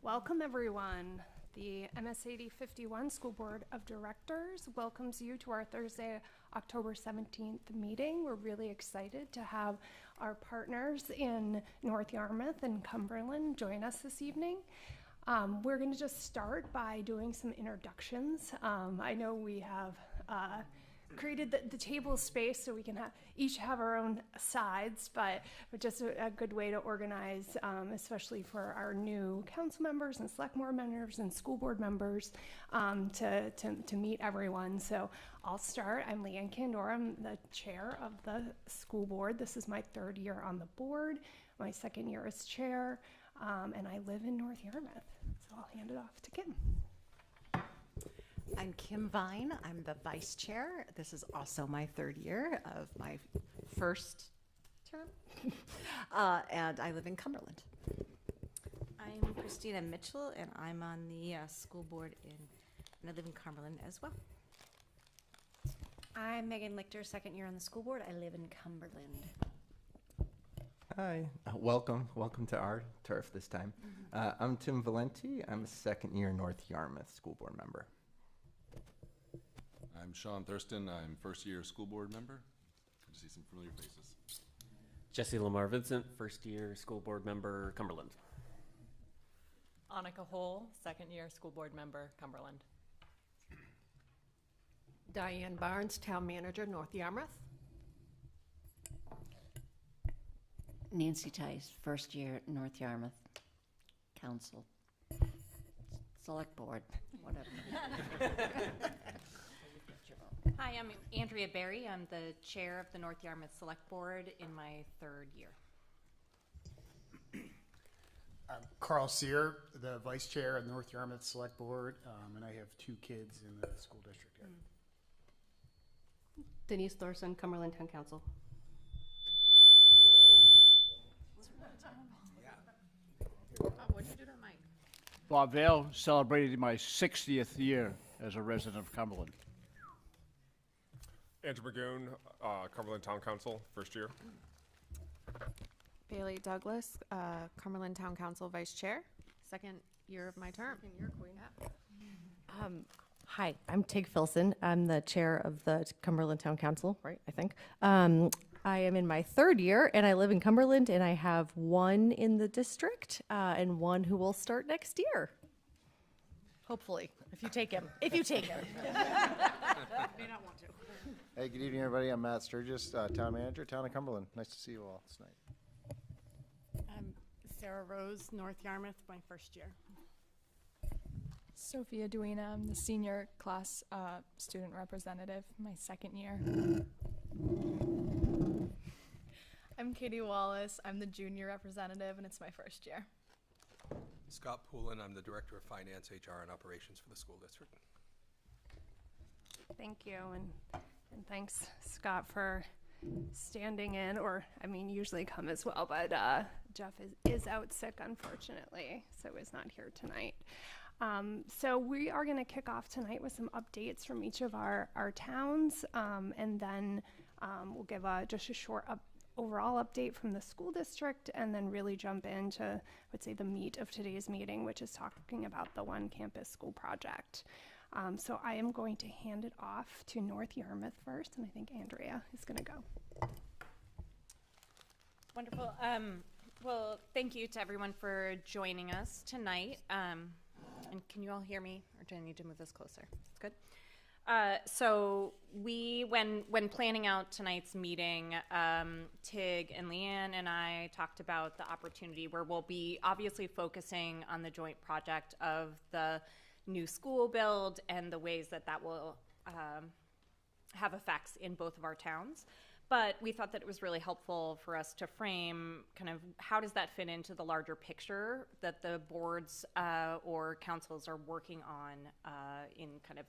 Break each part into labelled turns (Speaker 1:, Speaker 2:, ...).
Speaker 1: Welcome, everyone. The MSAD 51 School Board of Directors welcomes you to our Thursday, October 17th meeting. We're really excited to have our partners in North Yarmouth and Cumberland join us this evening. We're going to just start by doing some introductions. I know we have created the table space so we can each have our own sides, but just a good way to organize, especially for our new council members and select board members and school board members, to meet everyone. So I'll start. I'm Leanne Candor. I'm the chair of the school board. This is my third year on the board, my second year as chair, and I live in North Yarmouth. So I'll hand it off to Kim.
Speaker 2: I'm Kim Vine. I'm the vice chair. This is also my third year of my first term. And I live in Cumberland.
Speaker 3: I'm Christina Mitchell, and I'm on the school board and I live in Cumberland as well. I'm Megan Lichter, second year on the school board. I live in Cumberland.
Speaker 4: Hi, welcome to our turf this time. I'm Tim Valenti. I'm a second year North Yarmouth school board member.
Speaker 5: I'm Sean Thurston. I'm first year school board member. Good to see some familiar faces.
Speaker 6: Jesse Lamar Vincent, first year school board member, Cumberland.
Speaker 7: Annika Hole, second year school board member, Cumberland.
Speaker 8: Diane Barnes, town manager, North Yarmouth.
Speaker 9: Nancy Tice, first year North Yarmouth Council. Select board, whatever.
Speaker 3: Hi, I'm Andrea Berry. I'm the chair of the North Yarmouth Select Board in my third year.
Speaker 10: I'm Carl Sear, the vice chair of the North Yarmouth Select Board, and I have 2 kids in the school district here.
Speaker 8: Denise Thorson, Cumberland Town Council.
Speaker 7: What'd you do to Mike?
Speaker 11: Bob Vale, celebrated my 60th year as a resident of Cumberland.
Speaker 12: Andrew Magoon, Cumberland Town Council, first year.
Speaker 7: Bailey Douglas, Cumberland Town Council Vice Chair, second year of my term.
Speaker 13: Hi, I'm Tig Filson. I'm the chair of the Cumberland Town Council, right, I think. I am in my third year, and I live in Cumberland, and I have one in the district and one who will start next year. Hopefully, if you take him. If you take him.
Speaker 7: May not want to.
Speaker 14: Hey, good evening, everybody. I'm Matt Sturgis, town manager, town of Cumberland. Nice to see you all tonight.
Speaker 7: I'm Sarah Rose, North Yarmouth, my first year.
Speaker 15: Sophia Duena, I'm the senior class student representative, my second year.
Speaker 16: I'm Katie Wallace. I'm the junior representative, and it's my first year.
Speaker 17: Scott Poulin, I'm the director of finance, HR, and operations for the school district.
Speaker 1: Thank you, and thanks, Scott, for standing in, or I mean, usually come as well, but Jeff is out sick, unfortunately, so is not here tonight. So we are going to kick off tonight with some updates from each of our towns, and then we'll give just a short overall update from the school district, and then really jump into, I would say, the meat of today's meeting, which is talking about the One Campus School project. So I am going to hand it off to North Yarmouth first, and I think Andrea is going to go.
Speaker 3: Wonderful. Well, thank you to everyone for joining us tonight. And can you all hear me, or do I need to move this closer? That's good. So we, when planning out tonight's meeting, Tig and Leanne and I talked about the opportunity where we'll be obviously focusing on the joint project of the new school build and the ways that will have effects in both of our towns. But we thought that it was really helpful for us to frame kind of how does that fit into the larger picture that the boards or councils are working on in kind of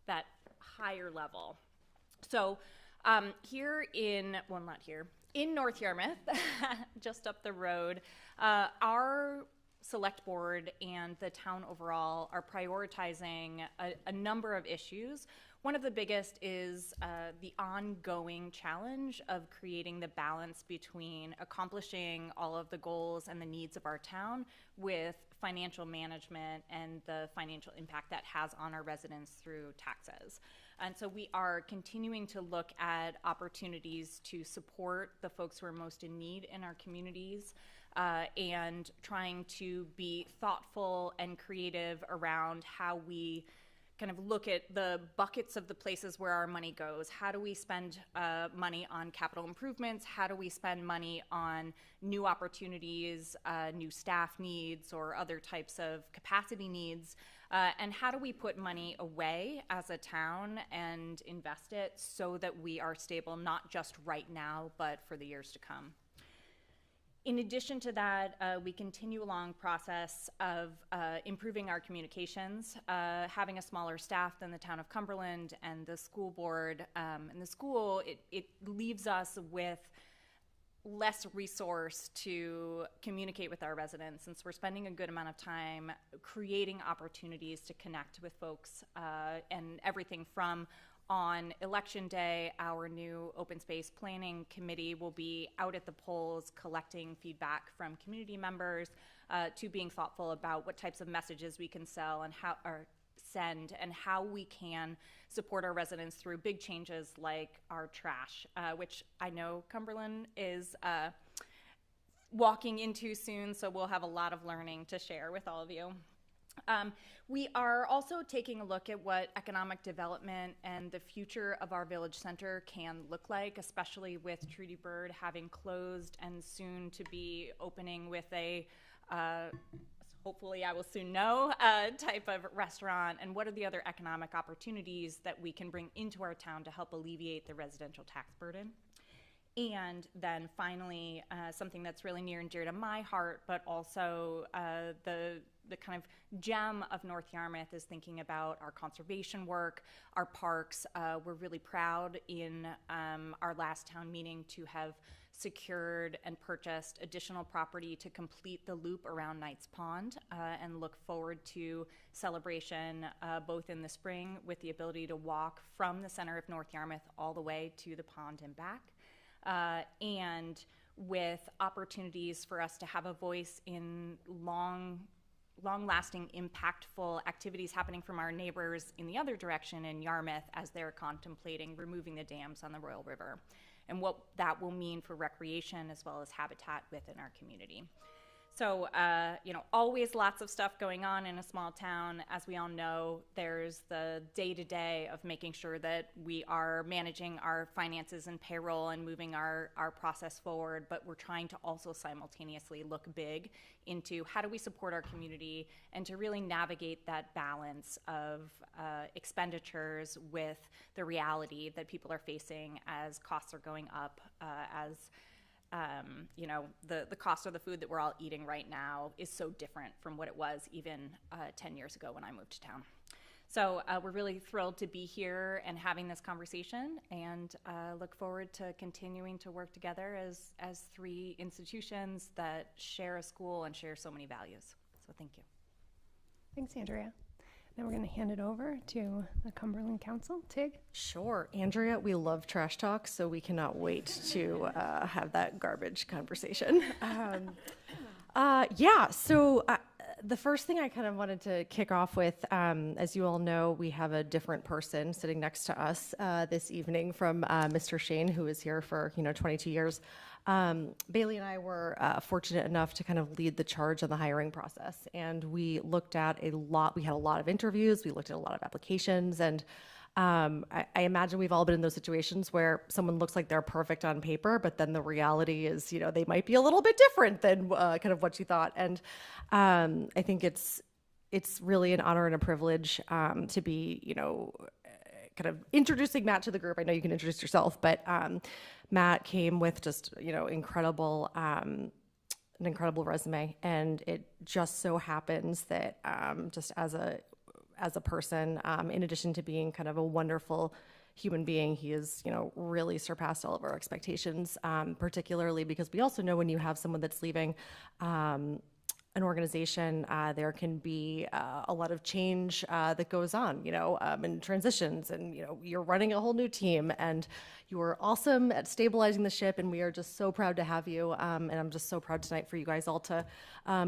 Speaker 3: that higher level. So here in, well, not here, in North Yarmouth, just up the road, our select board and the town overall are prioritizing a number of issues. One of the biggest is the ongoing challenge of creating the balance between accomplishing all of the goals and the needs of our town with financial management and the financial impact that has on our residents through taxes. And so we are continuing to look at opportunities to support the folks who are most in need in our communities, and trying to be thoughtful and creative around how we kind of look at the buckets of the places where our money goes. How do we spend money on capital improvements? How do we spend money on new opportunities, new staff needs, or other types of capacity needs? And how do we put money away as a town and invest it so that we are stable, not just right now, but for the years to come? In addition to that, we continue along process of improving our communications, having a smaller staff than the town of Cumberland and the school board. And the school, it leaves us with less resource to communicate with our residents, since we're spending a good amount of time creating opportunities to connect with folks, and everything from on election day, our new open space planning committee will be out at the polls collecting feedback from community members, to being thoughtful about what types of messages we can send and how we can support our residents through big changes like our trash, which I know Cumberland is walking into soon, so we'll have a lot of learning to share with all of you. We are also taking a look at what economic development and the future of our village center can look like, especially with Trudy Bird having closed and soon to be opening with a, hopefully I will soon know, type of restaurant, and what are the other economic opportunities that we can bring into our town to help alleviate the residential tax burden. And then finally, something that's really near and dear to my heart, but also the kind of gem of North Yarmouth is thinking about our conservation work, our parks. We're really proud in our last town meeting to have secured and purchased additional property to complete the loop around Knights Pond, and look forward to celebration both in the spring with the ability to walk from the center of North Yarmouth all the way to the pond and back. And with opportunities for us to have a voice in long-lasting, impactful activities happening from our neighbors in the other direction in Yarmouth as they're contemplating removing the dams on the Royal River, and what that will mean for recreation as well as habitat within our community. So, always lots of stuff going on in a small town. As we all know, there's the day-to-day of making sure that we are managing our finances and payroll and moving our process forward, but we're trying to also simultaneously look big into how do we support our community and to really navigate that balance of expenditures with the reality that people are facing as costs are going up, the cost of the food that we're all eating right now is so different from what it was even 10 years ago when I moved to town. So we're really thrilled to be here and having this conversation, and look forward to continuing to work together as three institutions that share a school and share so many values. So thank you.
Speaker 1: Thanks, Andrea. Now we're going to hand it over to the Cumberland Council. Tig?
Speaker 13: Sure. Andrea, we love trash talk, so we cannot wait to have that garbage conversation. So the first thing I kind of wanted to kick off with, as you all know, we have a different person sitting next to us this evening from Mr. Shane, who is here for 22 years. Bailey and I were fortunate enough to kind of lead the charge on the hiring process, and we looked at we had a lot of interviews, we looked at a lot of applications, and I imagine we've all been in those situations where someone looks like they're perfect on paper, but then the reality is, they might be a little bit different than kind of what you thought. And I think it's really an honor and a privilege to be, kind of introducing Matt to the group. I know you can introduce yourself, but Matt came with just, an incredible resume, and it just so happens that just as a person, in addition to being kind of a wonderful human being, he has, really surpassed all of our expectations, particularly because we also know when you have someone that's leaving an organization, there can be a lot of change that goes on, and transitions, and you're running a whole new team, and you are awesome at stabilizing the ship, and we are just so proud to have you. And I'm just so proud tonight for you guys all to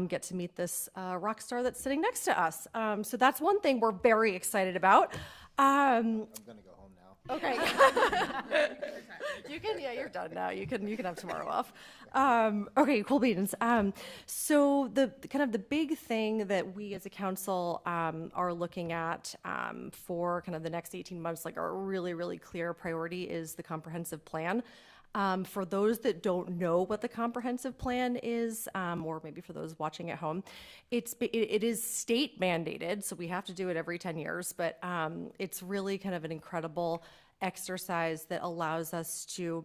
Speaker 13: get to meet this rock star that's sitting next to us. So that's one thing we're very excited about.
Speaker 14: I'm gonna go home now.
Speaker 13: Okay. You're done now. You can have tomorrow off. Okay, cool beans. So the kind of the big thing that we as a council are looking at for kind of the next 18 months, like our really, really clear priority is the comprehensive plan. For those that don't know what the comprehensive plan is, or maybe for those watching at home, it is state mandated, so we have to do it every 10 years, but it's really kind of an incredible exercise that allows us to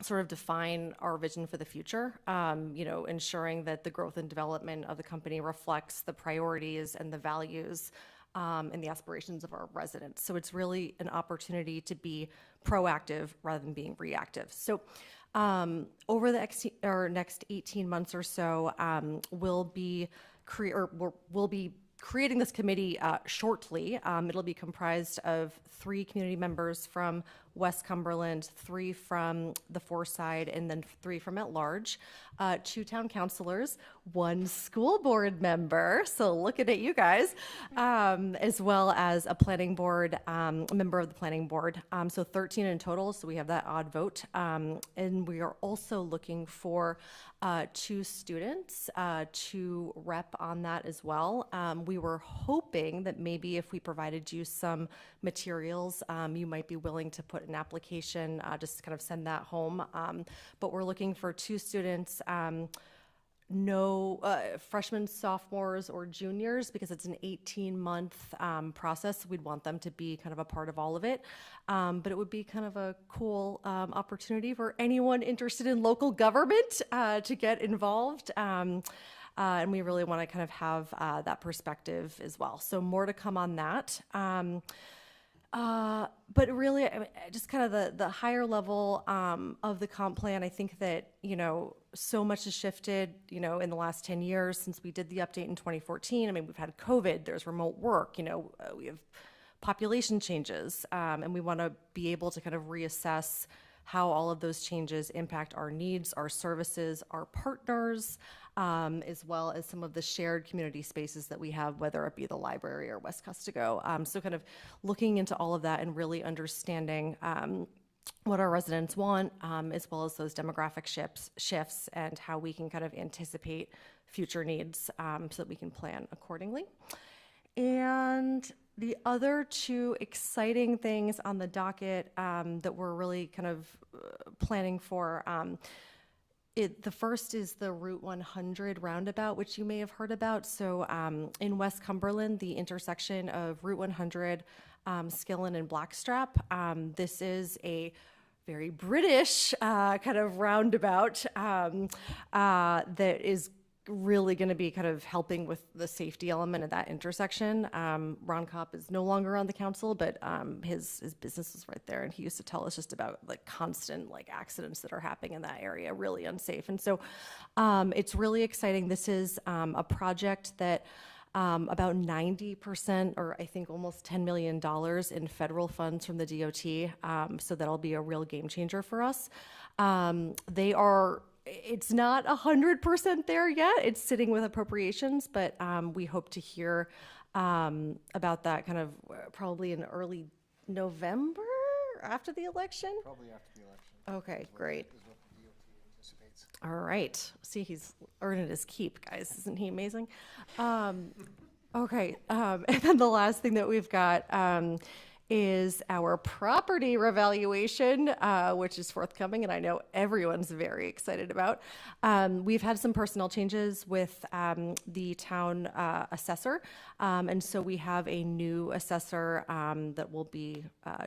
Speaker 13: sort of define our vision for the future, ensuring that the growth and development of the company reflects the priorities and the values and the aspirations of our residents. So it's really an opportunity to be proactive rather than being reactive. So over the next 18 months or so, we'll be creating this committee shortly. It'll be comprised of 3 community members from West Cumberland, 3 from the Foreside, and then 3 from at large, 2 town councilors, 1 school board member, so looking at you guys, as well as a planning board, a member of the planning board. So 13 in total, so we have that odd vote. And we are also looking for 2 students to rep on that as well. We were hoping that maybe if we provided you some materials, you might be willing to put an application, just to kind of send that home. But we're looking for 2 students, no freshmen, sophomores, or juniors, because it's an 18-month process. We'd want them to be kind of a part of all of it. But it would be kind of a cool opportunity for anyone interested in local government to get involved. And we really want to kind of have that perspective as well. So more to come on that. But really, I mean, just kind of the higher level of the comp plan, I think that, so much has shifted, in the last 10 years since we did the update in 2014. I mean, we've had COVID, there's remote work, we have population changes, and we want to be able to kind of reassess how all of those changes impact our needs, our services, our partners, as well as some of the shared community spaces that we have, whether it be the library or West Custigo. So kind of looking into all of that and really understanding what our residents want, as well as those demographic shifts and how we can kind of anticipate future needs so that we can plan accordingly. And the other 2 exciting things on the docket that we're really kind of planning for, the first is the Route 100 roundabout, which you may have heard about. So in West Cumberland, the intersection of Route 100, Skillen, and Blackstrap, this is a very British kind of roundabout that is really going to be kind of helping with the safety element of that intersection. Ron Kopp is no longer on the council, but his business is right there, and he used to tell us just about like constant like accidents that are happening in that area, really unsafe. And so it's really exciting. This is a project that about 90%, or I think almost $10 million in federal funds from the DOT. So that'll be a real game changer for us. It's not 100% there yet. It's sitting with appropriations, but we hope to hear about that kind of probably in early November after the election.
Speaker 14: Probably after the election.
Speaker 13: Okay, great.
Speaker 14: Is what the DOT anticipates.
Speaker 13: All right. See, he's earning his keep, guys. Isn't he amazing? Okay. And then the last thing that we've got is our property revaluation, which is forthcoming, and I know everyone's very excited about. We've had some personnel changes with the town assessor, and so we have a new assessor that will be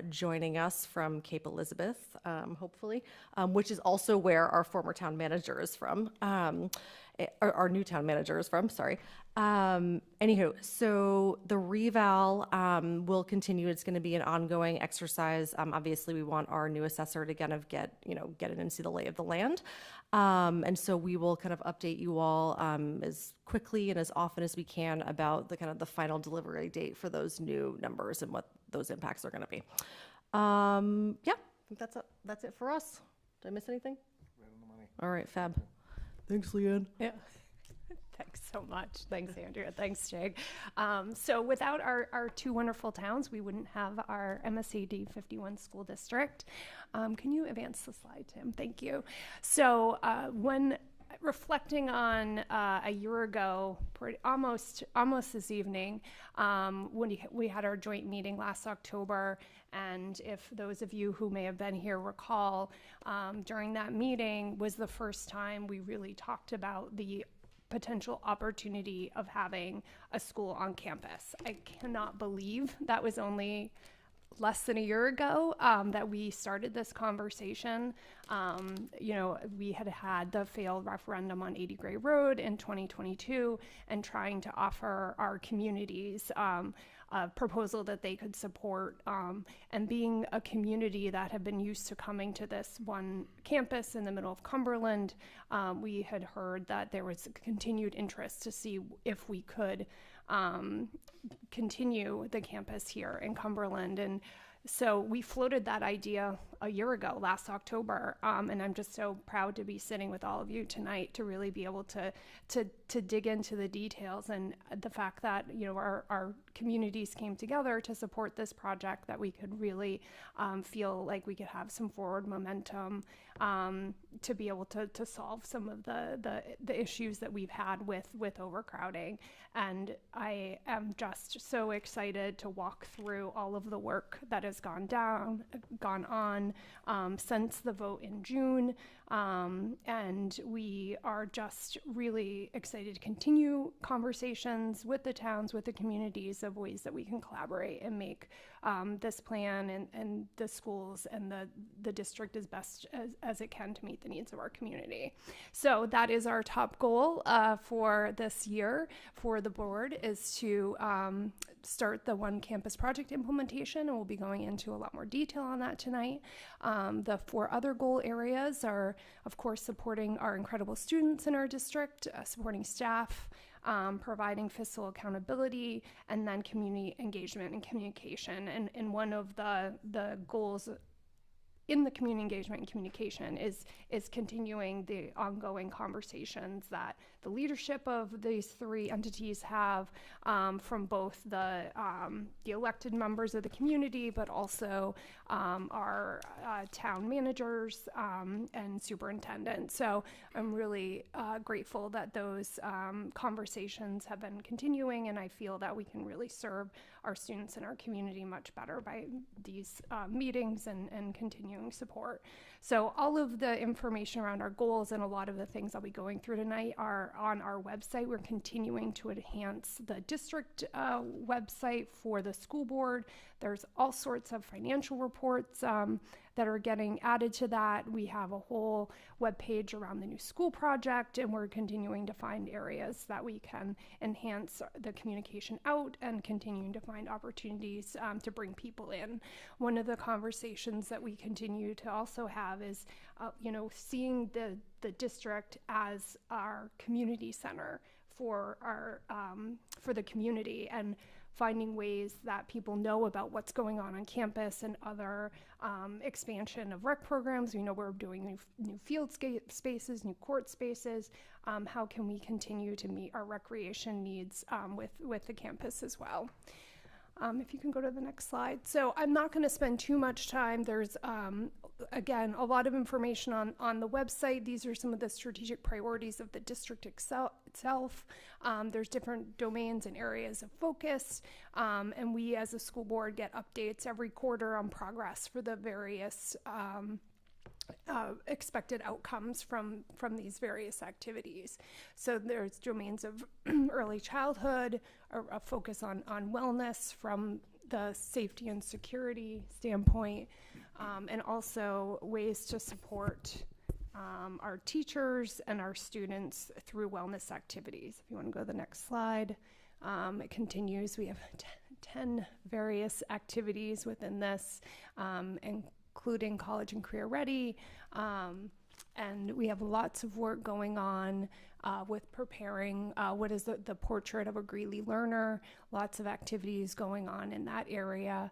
Speaker 13: joining us from Cape Elizabeth, hopefully, which is also where our former town manager is from. our new town manager is from, sorry. Anywho, so the reval will continue. It's going to be an ongoing exercise. Obviously, we want our new assessor to kind of get in and see the lay of the land. And so we will kind of update you all as quickly and as often as we can about the kind of the final delivery date for those new numbers and what those impacts are going to be. Yeah, I think that's it for us. Did I miss anything? All right, fab. Thanks, Leanne.
Speaker 1: Yeah. Thanks so much. Thanks, Andrea. Thanks, Jake. So without our two wonderful towns, we wouldn't have our MSAD 51 school district. Can you advance the slide, Tim? Thank you. So when reflecting on a year ago, almost this evening, when we had our joint meeting last October, and if those of you who may have been here recall, during that meeting was the first time we really talked about the potential opportunity of having a school on campus. I cannot believe that was only less than a year ago that we started this conversation. We had the failed referendum on 80 Gray Road in 2022 and trying to offer our communities a proposal that they could support. And being a community that had been used to coming to this one campus in the middle of Cumberland, we had heard that there was continued interest to see if we could continue the campus here in Cumberland. And so we floated that idea a year ago, last October, and I'm just so proud to be sitting with all of you tonight to really be able to dig into the details and the fact that our communities came together to support this project, that we could really feel like we could have some forward momentum to be able to solve some of the issues that we've had with overcrowding. And I am just so excited to walk through all of the work that has gone on since the vote in June. And we are just really excited to continue conversations with the towns, with the communities, of ways that we can collaborate and make this plan and the schools and the district as best as it can to meet the needs of our community. So that is our top goal for this year for the board, is to start the One Campus project implementation, and we'll be going into a lot more detail on that tonight. The 4 other goal areas are, of course, supporting our incredible students in our district, supporting staff, providing fiscal accountability, and then community engagement and communication. And one of the goals in the community engagement and communication is continuing the ongoing conversations that the leadership of these 3 entities have, from both the elected members of the community, but also our town managers and superintendents. So I'm really grateful that those conversations have been continuing, and I feel that we can really serve our students and our community much better by these meetings and continuing support. So all of the information around our goals and a lot of the things I'll be going through tonight are on our website. We're continuing to enhance the district website for the school board. There's all sorts of financial reports that are getting added to that. We have a whole webpage around the new school project, and we're continuing to find areas that we can enhance the communication out and continuing to find opportunities to bring people in. One of the conversations that we continue to also have is, seeing the district as our community center for the community, and finding ways that people know about what's going on campus and other expansion of rec programs. We know we're doing new field spaces, new court spaces. How can we continue to meet our recreation needs with the campus as well? If you can go to the next slide. So I'm not going to spend too much time. There's, again, a lot of information on the website. These are some of the strategic priorities of the district itself. There's different domains and areas of focus. And we as a school board get updates every quarter on progress for the various expected outcomes from these various activities. So there's domains of early childhood, a focus on wellness from the safety and security standpoint, and also ways to support our teachers and our students through wellness activities. If you want to go to the next slide, it continues. We have 10 various activities within this, including college and career ready. And we have lots of work going on with preparing what is the portrait of a Greeley learner, lots of activities going on in that area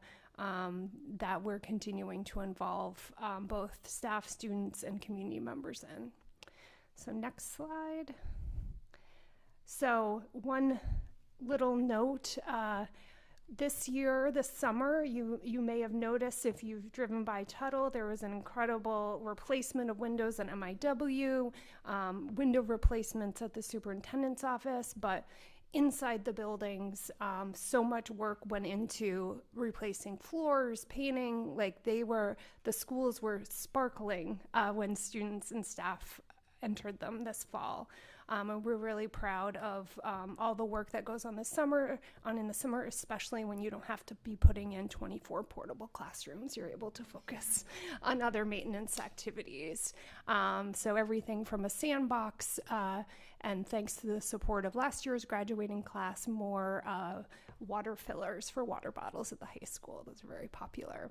Speaker 1: that we're continuing to involve both staff, students, and community members in. So next slide. So one little note, this year, this summer, you may have noticed if you've driven by Tuttle, there was an incredible replacement of windows at MIW, window replacements at the superintendent's office, but inside the buildings, so much work went into replacing floors, painting, like the schools were sparkling when students and staff entered them this fall. And we're really proud of all the work that goes on in the summer, especially when you don't have to be putting in 24 portable classrooms. You're able to focus on other maintenance activities. So everything from a sandbox, and thanks to the support of last year's graduating class, more water fillers for water bottles at the high school. Those are very popular.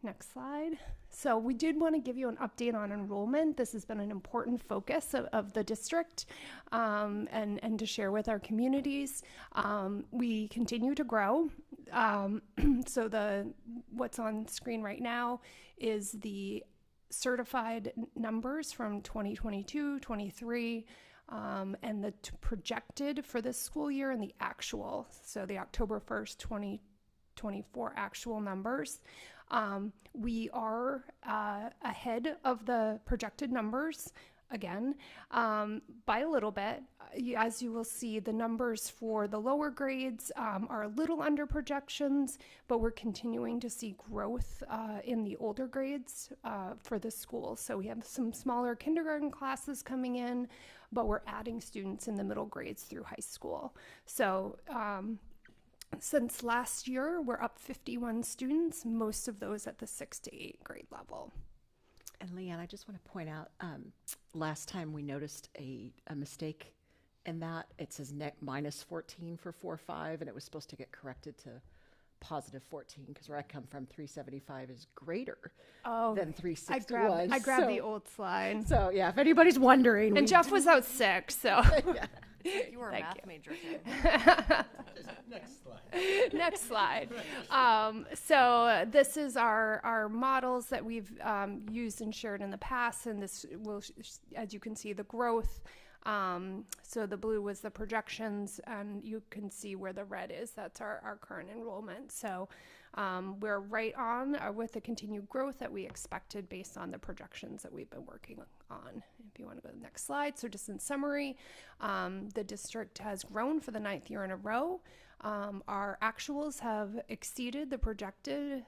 Speaker 1: Next slide. So we did want to give you an update on enrollment. This has been an important focus of the district and to share with our communities. We continue to grow. So what's on screen right now is the certified numbers from 2022, 23, and the projected for this school year and the actual. So the October 1st, 2024 actual numbers. We are ahead of the projected numbers again by a little bit. As you will see, the numbers for the lower grades are a little under projections, but we're continuing to see growth in the older grades for the school. So we have some smaller kindergarten classes coming in, but we're adding students in the middle grades through high school. So since last year, we're up 51 students, most of those at the 6 to 8 grade level.
Speaker 2: And Leanne, I just want to point out, last time we noticed a mistake in that. It says minus 14 for 4.5, and it was supposed to get corrected to positive 14, because where I come from, 375 is greater than 361.
Speaker 1: I grabbed the old slide.
Speaker 2: So yeah, if anybody's wondering.
Speaker 1: And Jeff was out sick, so.
Speaker 2: Yeah.
Speaker 7: You were a math major.
Speaker 4: Next slide.
Speaker 1: Next slide. So this is our models that we've used and shared in the past, and this will, as you can see, the growth. So the blue was the projections, and you can see where the red is. That's our current enrollment. So we're right on with the continued growth that we expected based on the projections that we've been working on. If you want to go to the next slide. So just in summary, the district has grown for the 9th year in a row. Our actuals have exceeded the projected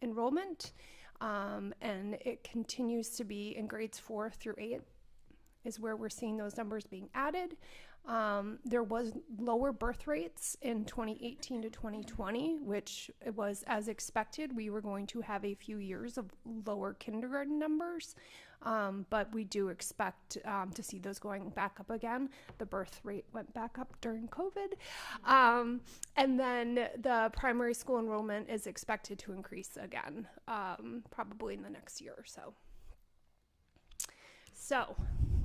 Speaker 1: enrollment, and it continues to be in grades 4 through 8 is where we're seeing those numbers being added. There was lower birth rates in 2018 to 2020, which was as expected. We were going to have a few years of lower kindergarten numbers, but we do expect to see those going back up again. The birth rate went back up during COVID. And then the primary school enrollment is expected to increase again, probably in the next year or so. So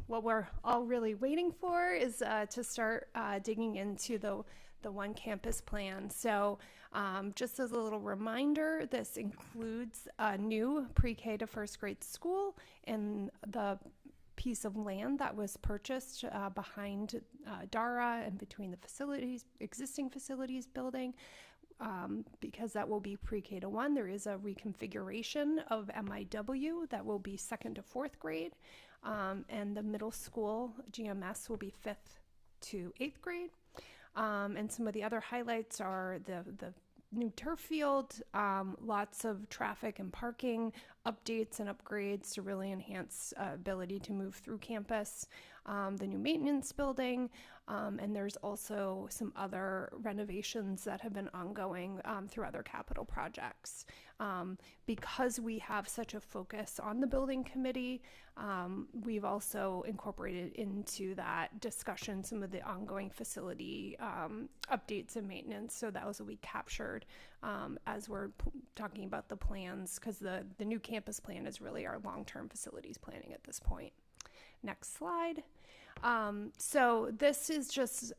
Speaker 1: what we're all really waiting for is to start digging into the one campus plan. So just as a little reminder, this includes a new pre-K to first grade school in the piece of land that was purchased behind DARA and between the existing facilities building. Because that will be pre-K to 1, there is a reconfiguration of MIW that will be 2nd to 4th grade. And the middle school GMS will be 5th to 8th grade. And some of the other highlights are the new turf field, lots of traffic and parking updates and upgrades to really enhance ability to move through campus, the new maintenance building, and there's also some other renovations that have been ongoing through other capital projects. Because we have such a focus on the building committee, we've also incorporated into that discussion some of the ongoing facility updates and maintenance. So those will be captured as we're talking about the plans, because the new campus plan is really our long-term facilities planning at this point. Next slide. So this is just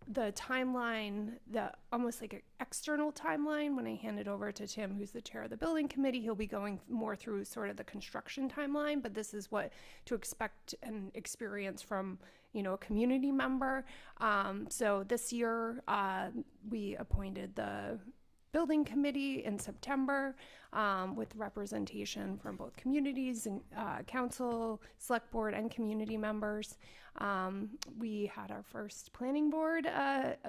Speaker 1: the timeline, the almost like an external timeline. When I hand it over to Tim, who's the chair of the building committee, he'll be going more through sort of the construction timeline, but this is what to expect and experience from, you know, a community member. So this year, we appointed the building committee in September with representation from both communities and council, select board, and community members. We had our first planning board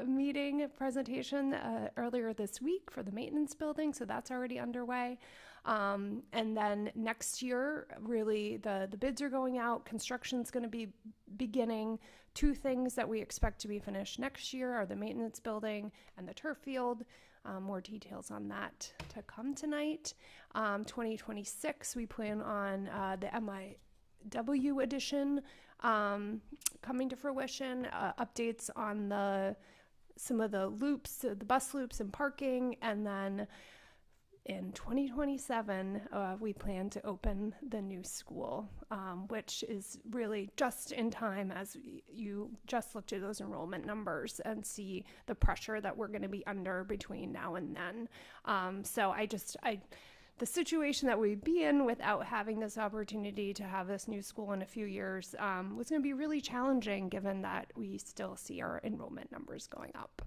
Speaker 1: meeting presentation earlier this week for the maintenance building, so that's already underway. And then next year, really, the bids are going out. Construction's going to be beginning. Two things that we expect to be finished next year are the maintenance building and the turf field. More details on that to come tonight. 2026, we plan on the MIW edition coming to fruition. Updates on some of the loops, the bus loops and parking, and then in 2027, we plan to open the new school, which is really just in time as you just looked at those enrollment numbers and see the pressure that we're going to be under between now and then. So the situation that we'd be in without having this opportunity to have this new school in a few years was going to be really challenging, given that we still see our enrollment numbers going up.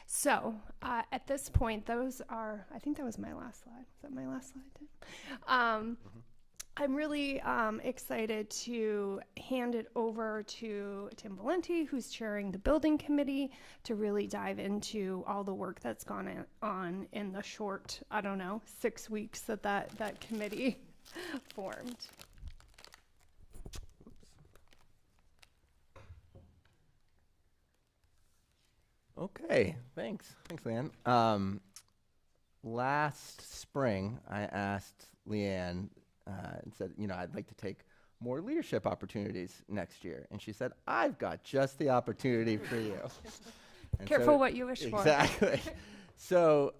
Speaker 1: So at this point, I think that was my last slide. Was that my last slide, Tim? I'm really excited to hand it over to Tim Valenti, who's chairing the building committee, to really dive into all the work that's gone on in the short, 6 weeks that committee formed.
Speaker 4: Okay, thanks, Leanne. Last spring, I asked Leanne and said, I'd like to take more leadership opportunities next year. And she said, I've got just the opportunity for you. And
Speaker 1: Careful what you wish for.
Speaker 4: Exactly. So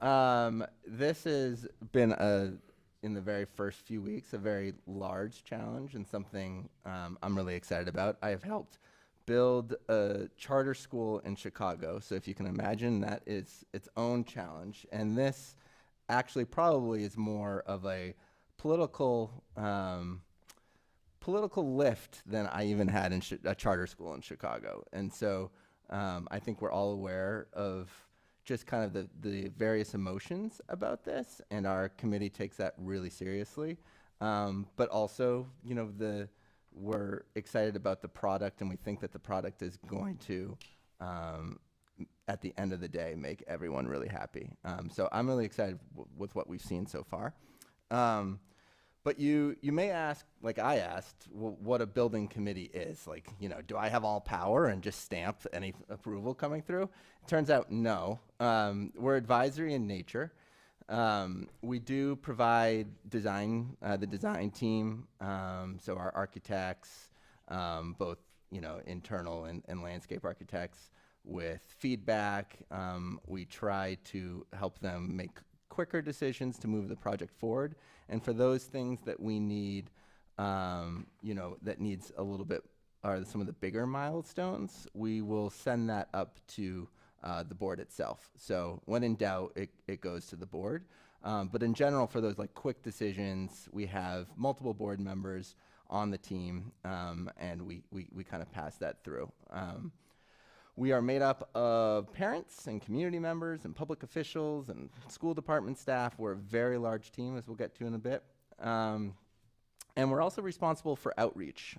Speaker 4: this has been, in the very first few weeks, a very large challenge and something I'm really excited about. I have helped build a charter school in Chicago. So if you can imagine, that is its own challenge. And this actually probably is more of a political lift than I even had in a charter school in Chicago. And so I think we're all aware of just kind of the various emotions about this, and our committee takes that really seriously. But also, we're excited about the product, and we think that the product is going to, at the end of the day, make everyone really happy. So I'm really excited with what we've seen so far. But you may ask, like I asked, what a building committee is. Like, do I have all power and just stamp any approval coming through? It turns out no. We're advisory in nature. We do provide design, the design team, so our architects, both internal and landscape architects, with feedback. We try to help them make quicker decisions to move the project forward. And for those things that we need, that needs a little bit, are some of the bigger milestones, we will send that up to the board itself. So when in doubt, it goes to the board. But in general, for those like quick decisions, we have multiple board members on the team, and we kind of pass that through. We are made up of parents and community members and public officials and school department staff. We're a very large team, as we'll get to in a bit. And we're also responsible for outreach.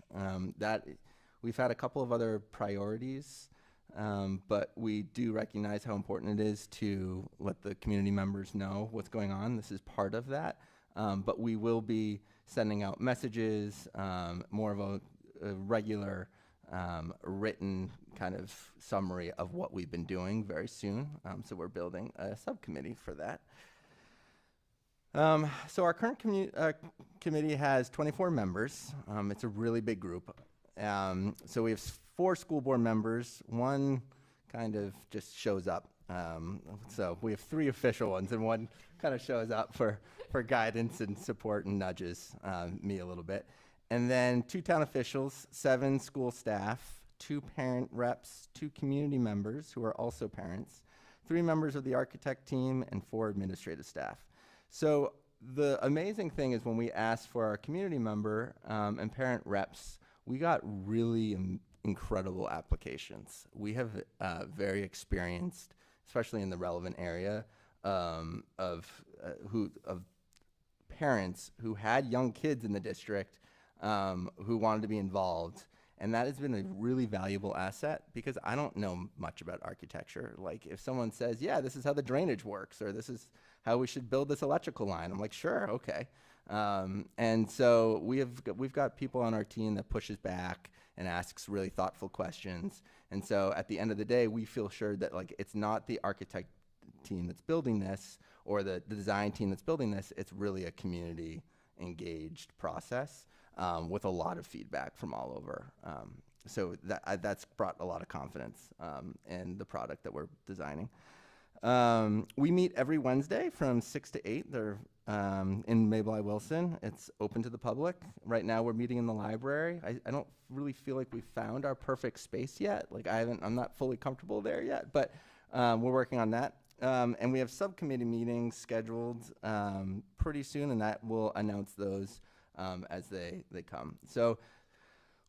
Speaker 4: We've had a couple of other priorities, but we do recognize how important it is to let the community members know what's going on. This is part of that. But we will be sending out messages, more of a regular written kind of summary of what we've been doing very soon. So we're building a subcommittee for that. So our current committee has 24 members. It's a really big group. So we have 4 school board members. One kind of just shows up. So we have 3 official ones, and one kind of shows up for guidance and support and nudges me a little bit. And then 2 town officials, 7 school staff, 2 parent reps, 2 community members who are also parents, 3 members of the architect team, and 4 administrative staff. So the amazing thing is when we asked for our community member and parent reps, we got really incredible applications. We have very experienced, especially in the relevant area, of parents who had young kids in the district who wanted to be involved. And that has been a really valuable asset because I don't know much about architecture. Like if someone says, yeah, this is how the drainage works, or this is how we should build this electrical line, I'm like, sure, okay. And so we've got people on our team that pushes back and asks really thoughtful questions. And so at the end of the day, we feel sure that like it's not the architect team that's building this or the design team that's building this, it's really a community engaged process with a lot of feedback from all over. So that's brought a lot of confidence in the product that we're designing. We meet every Wednesday from 6 to 8. They're in Mabel I. Wilson. It's open to the public. Right now we're meeting in the library. I don't really feel like we've found our perfect space yet. Like I'm not fully comfortable there yet, but we're working on that. And we have subcommittee meetings scheduled pretty soon, and that we'll announce those as they come. So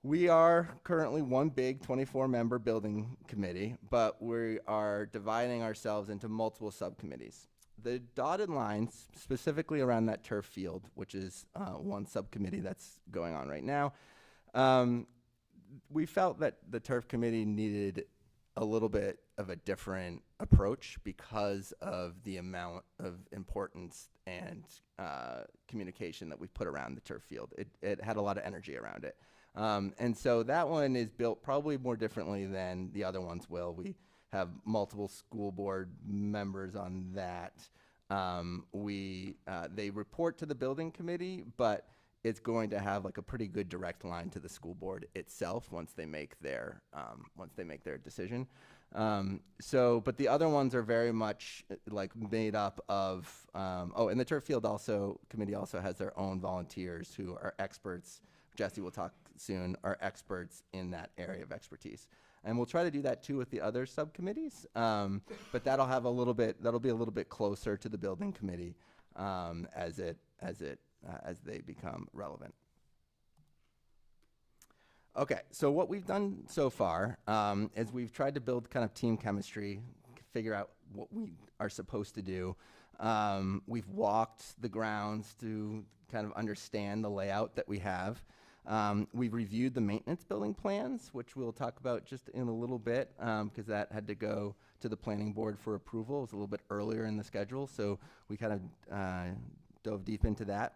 Speaker 4: we are currently one big 24-member building committee, but we are dividing ourselves into multiple subcommittees. The dotted lines, specifically around that turf field, which is one subcommittee that's going on right now, we felt that the turf committee needed a little bit of a different approach because of the amount of importance and communication that we put around the turf field. It had a lot of energy around it. And so that one is built probably more differently than the other ones will. We have multiple school board members on that. They report to the building committee, but it's going to have like a pretty good direct line to the school board itself once they make their decision. But the other ones are very much like made up of, and the turf field committee also has their own volunteers who are experts. Jesse will talk soon, are experts in that area of expertise. And we'll try to do that too with the other subcommittees, but that'll be a little bit closer to the building committee as they become relevant. Okay, so what we've done so far is we've tried to build kind of team chemistry, figure out what we are supposed to do. We've walked the grounds to kind of understand the layout that we have. We've reviewed the maintenance building plans, which we'll talk about just in a little bit, because that had to go to the planning board for approval. It was a little bit earlier in the schedule, so we kind of dove deep into that.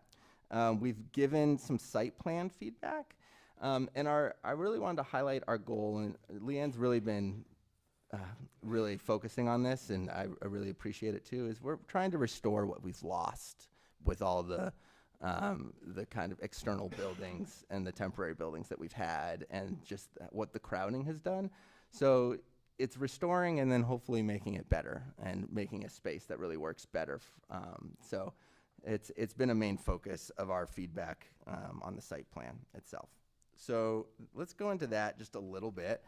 Speaker 4: We've given some site plan feedback, and I really wanted to highlight our goal, and Leanne's really been really focusing on this, and I really appreciate it too, is we're trying to restore what we've lost with all the kind of external buildings and the temporary buildings that we've had and just what the crowding has done. So it's restoring and then hopefully making it better and making a space that really works better. So it's been a main focus of our feedback on the site plan itself. So let's go into that just a little bit.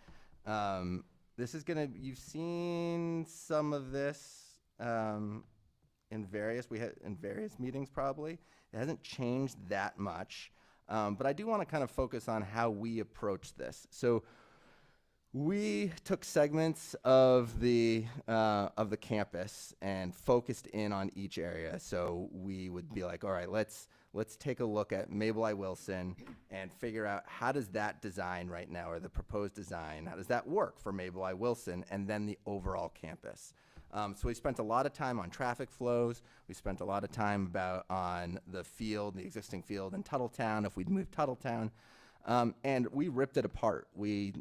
Speaker 4: You've seen some of this in various meetings probably. It hasn't changed that much, but I do want to kind of focus on how we approach this. So we took segments of the campus and focused in on each area. So we would be like, all right, let's take a look at Mabel I. Wilson and figure out how does that design right now, or the proposed design, how does that work for Mabel I. Wilson and then the overall campus. So we spent a lot of time on traffic flows. We spent a lot of time on the field, the existing field in Tuttletown, if we'd move Tuttletown. And we ripped it apart. We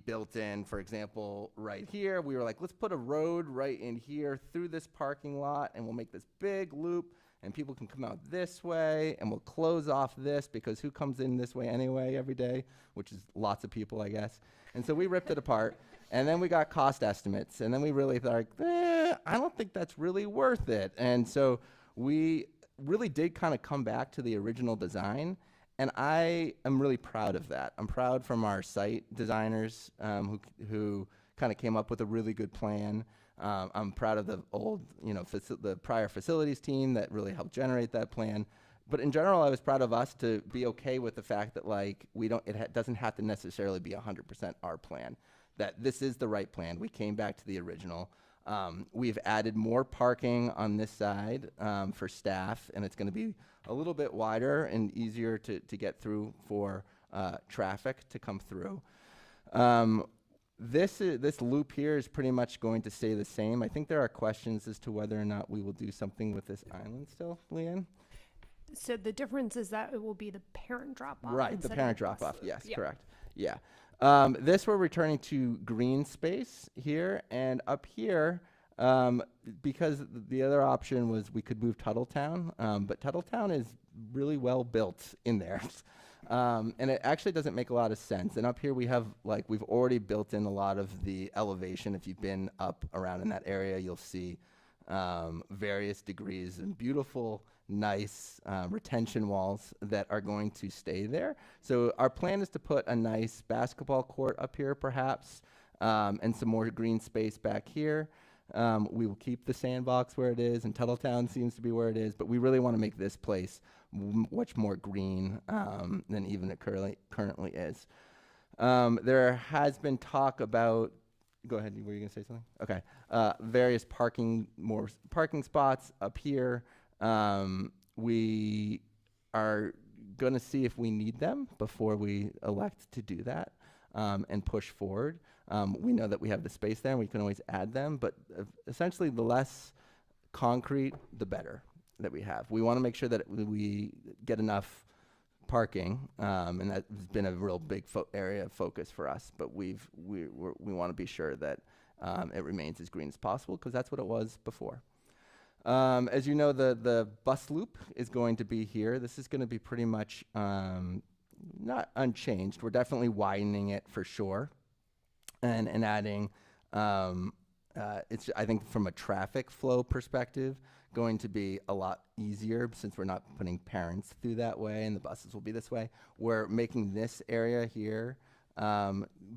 Speaker 4: built in, for example, right here, we were like, let's put a road right in here through this parking lot, and we'll make this big loop, and people can come out this way, and we'll close off this, because who comes in this way anyway every day? Which is lots of people, I guess. And so we ripped it apart, and then we got cost estimates, and then we really thought, I don't think that's really worth it. And so we really did kind of come back to the original design. And I am really proud of that. I'm proud from our site designers who kind of came up with a really good plan. I'm proud of the old, the prior facilities team that really helped generate that plan. But in general, I was proud of us to be okay with the fact that it doesn't have to necessarily be 100% our plan. That this is the right plan. We came back to the original. We've added more parking on this side for staff, and it's going to be a little bit wider and easier to get through for traffic to come through. This loop here is pretty much going to stay the same. I think there are questions as to whether or not we will do something with this island still, Leanne?
Speaker 1: So the difference is that it will be the parent drop-off.
Speaker 4: Right, the
Speaker 1: instead of
Speaker 4: parent
Speaker 1: bus
Speaker 4: drop-off,
Speaker 1: loop.
Speaker 4: yes,
Speaker 1: Yep.
Speaker 4: correct. Yeah. This we're returning to green space here, and up here, because the other option was we could move Tuttletown, but Tuttletown is really well built in there. And it actually doesn't make a lot of sense. And up here we have, we've already built in a lot of the elevation. If you've been up around in that area, you'll see various degrees and beautiful, nice retention walls that are going to stay there. So our plan is to put a nice basketball court up here perhaps, and some more green space back here. We will keep the sandbox where it is, and Tuttletown seems to be where it is, but we really want to make this place much more green than even it currently is. There has been talk about, go ahead, were you going to say something? Okay. Various more parking spots up here. We are going to see if we need them before we elect to do that and push forward. We know that we have the space there and we can always add them, but essentially the less concrete, the better that we have. We want to make sure that we get enough parking, and that's been a real big area of focus for us, but we want to be sure that it remains as green as possible, because that's what it was before. As you know, the bus loop is going to be here. This is going to be pretty much not unchanged. We're definitely widening it for sure, and adding, it's, I think from a traffic flow perspective, going to be a lot easier since we're not putting parents through that way and the buses will be this way. We're making this area here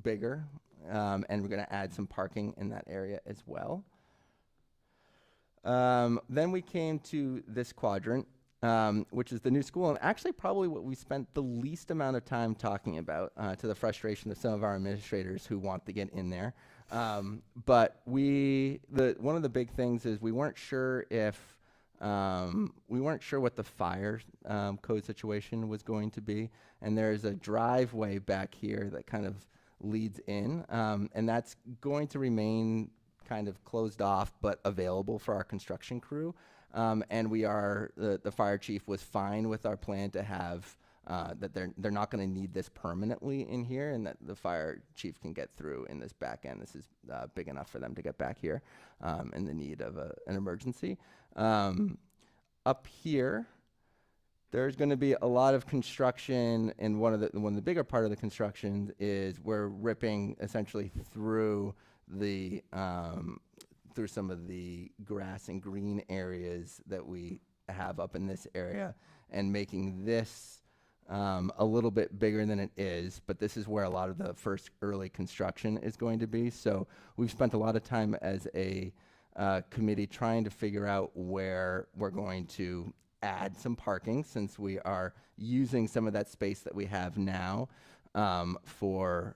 Speaker 4: bigger, and we're going to add some parking in that area as well. Then we came to this quadrant, which is the new school, and actually probably what we spent the least amount of time talking about, to the frustration of some of our administrators who want to get in there. But one of the big things is we weren't sure what the fire code situation was going to be, and there's a driveway back here that kind of leads in, and that's going to remain kind of closed off but available for our construction crew. And the fire chief was fine with our plan to have that they're not going to need this permanently in here, and that the fire chief can get through in this back end. This is big enough for them to get back here in the need of an emergency. Up here, there's going to be a lot of construction, and one of the bigger part of the construction is we're ripping essentially through some of the grass and green areas that we have up in this area, and making this a little bit bigger than it is, but this is where a lot of the first early construction is going to be. So we've spent a lot of time as a committee trying to figure out where we're going to add some parking, since we are using some of that space that we have now for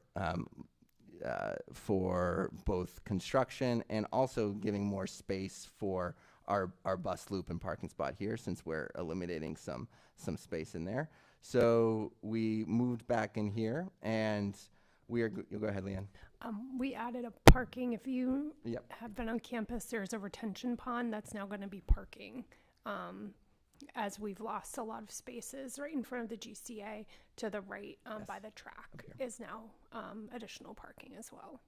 Speaker 4: both construction and also giving more space for our bus loop and parking spot here, since we're eliminating some space in there. So we moved back in here, and you'll go ahead, Leanne.
Speaker 1: We added a parking. If you
Speaker 4: Yep.
Speaker 1: have been on campus, there's a retention pond that's now going to be parking. As we've lost a lot of spaces right in front of the GCA to the right by the track is now additional parking as well.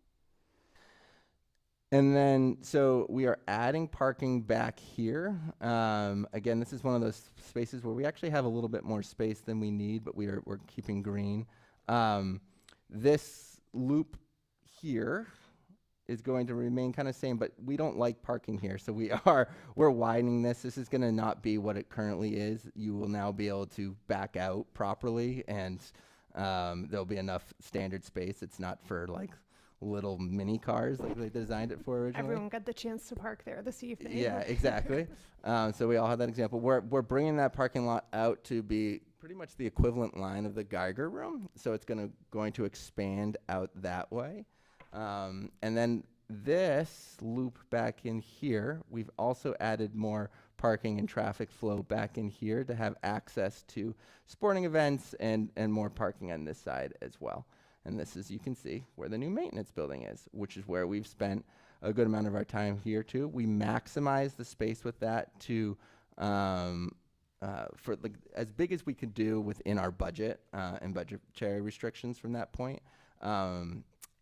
Speaker 4: And then, so we are adding parking back here. Again, this is one of those spaces where we actually have a little bit more space than we need, but we're keeping green. This loop here is going to remain kind of same, but we don't like parking here, so we're widening this. This is going to not be what it currently is. You will now be able to back out properly, and there'll be enough standard space. It's not for like little mini cars like they designed it for originally.
Speaker 1: Everyone got the chance to park there this evening.
Speaker 4: Yeah, exactly. So we all have that example. We're bringing that parking lot out to be pretty much the equivalent line of the Geiger room. So it's going to expand out that way. And then this loop back in here, we've also added more parking and traffic flow back in here to have access to sporting events and more parking on this side as well. And this is, you can see, where the new maintenance building is, which is where we've spent a good amount of our time here too. We maximize the space with that to for like as big as we could do within our budget and budgetary restrictions from that point.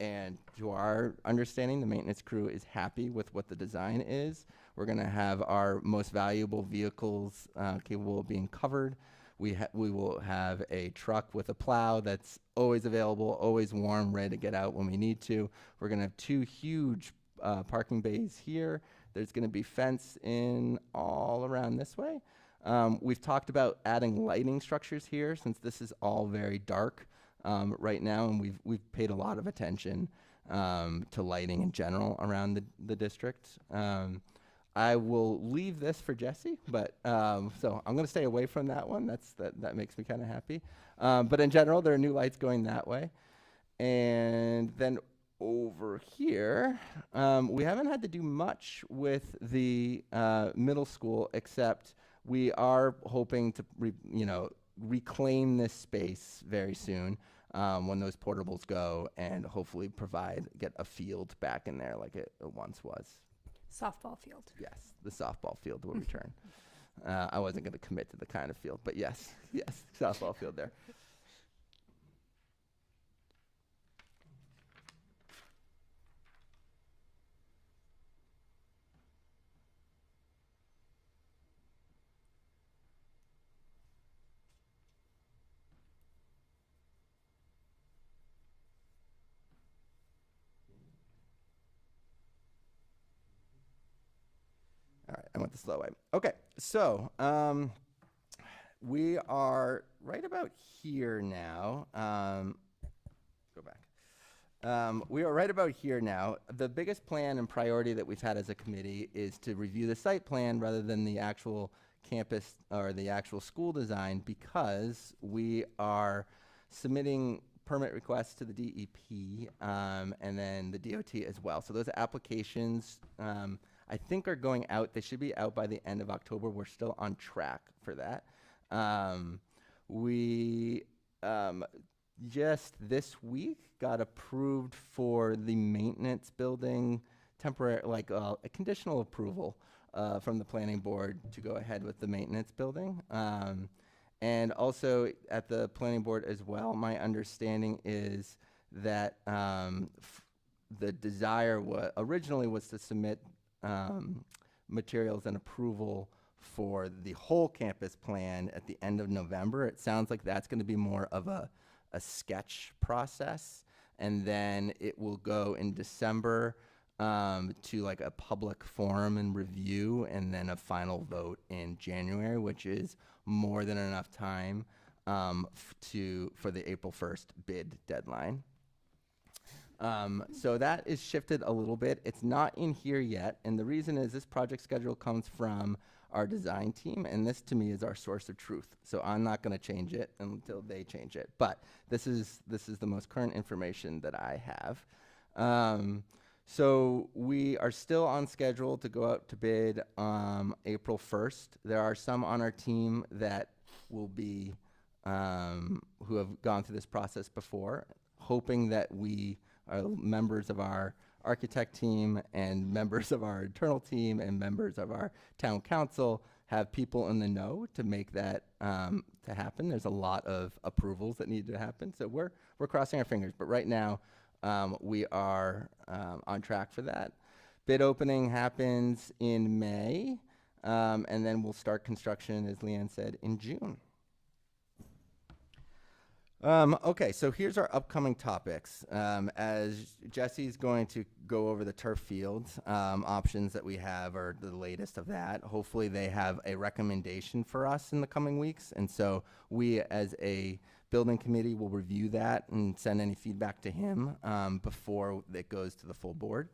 Speaker 4: And to our understanding, the maintenance crew is happy with what the design is. We're going to have our most valuable vehicles capable of being covered. We will have a truck with a plow that's always available, always warm, ready to get out when we need to. We're going to have 2 huge parking bays here. There's going to be fence in all around this way. We've talked about adding lighting structures here since this is all very dark right now, and we've paid a lot of attention to lighting in general around the district. I will leave this for Jesse, but so I'm going to stay away from that one. That makes me kind of happy. But in general, there are new lights going that way. And then over here, we haven't had to do much with the middle school, except we are hoping to reclaim this space very soon when those portables go, and hopefully get a field back in there like it once was.
Speaker 1: Softball field.
Speaker 4: Yes, the softball field will return. I wasn't going to commit to the kind of field, but yes, softball field there. All right, I went the slow way. Okay, so we are right about here now. Go back. We are right about here now. The biggest plan and priority that we've had as a committee is to review the site plan rather than the actual campus or the actual school design, because we are submitting permit requests to the DEP and then the DOT as well. So those applications I think are going out. They should be out by the end of October. We're still on track for that. We just this week got approved for the maintenance building temporary, like a conditional approval from the planning board to go ahead with the maintenance building. And also at the planning board as well, my understanding is that the desire originally was to submit materials and approval for the whole campus plan at the end of November. It sounds like that's going to be more of a sketch process, and then it will go in December to like a public forum and review, and then a final vote in January, which is more than enough time for the April 1st bid deadline. So that is shifted a little bit. It's not in here yet, and the reason is this project schedule comes from our design team, and this to me is our source of truth. So I'm not going to change it until they change it. But this is the most current information that I have. So we are still on schedule to go out to bid April 1st. There are some on our team that will be who have gone through this process before. hoping that we are members of our architect team and members of our internal team and members of our town council have people in the know to make that to happen. There's a lot of approvals that need to happen, so we're crossing our fingers. But right now, we are on track for that. Bid opening happens in May, and then we'll start construction, as Leanne said, in June. Okay, so here's our upcoming topics. As Jesse's going to go over the turf fields options that we have, or the latest of that. Hopefully they have a recommendation for us in the coming weeks, and so we as a building committee will review that and send any feedback to him before it goes to the full board.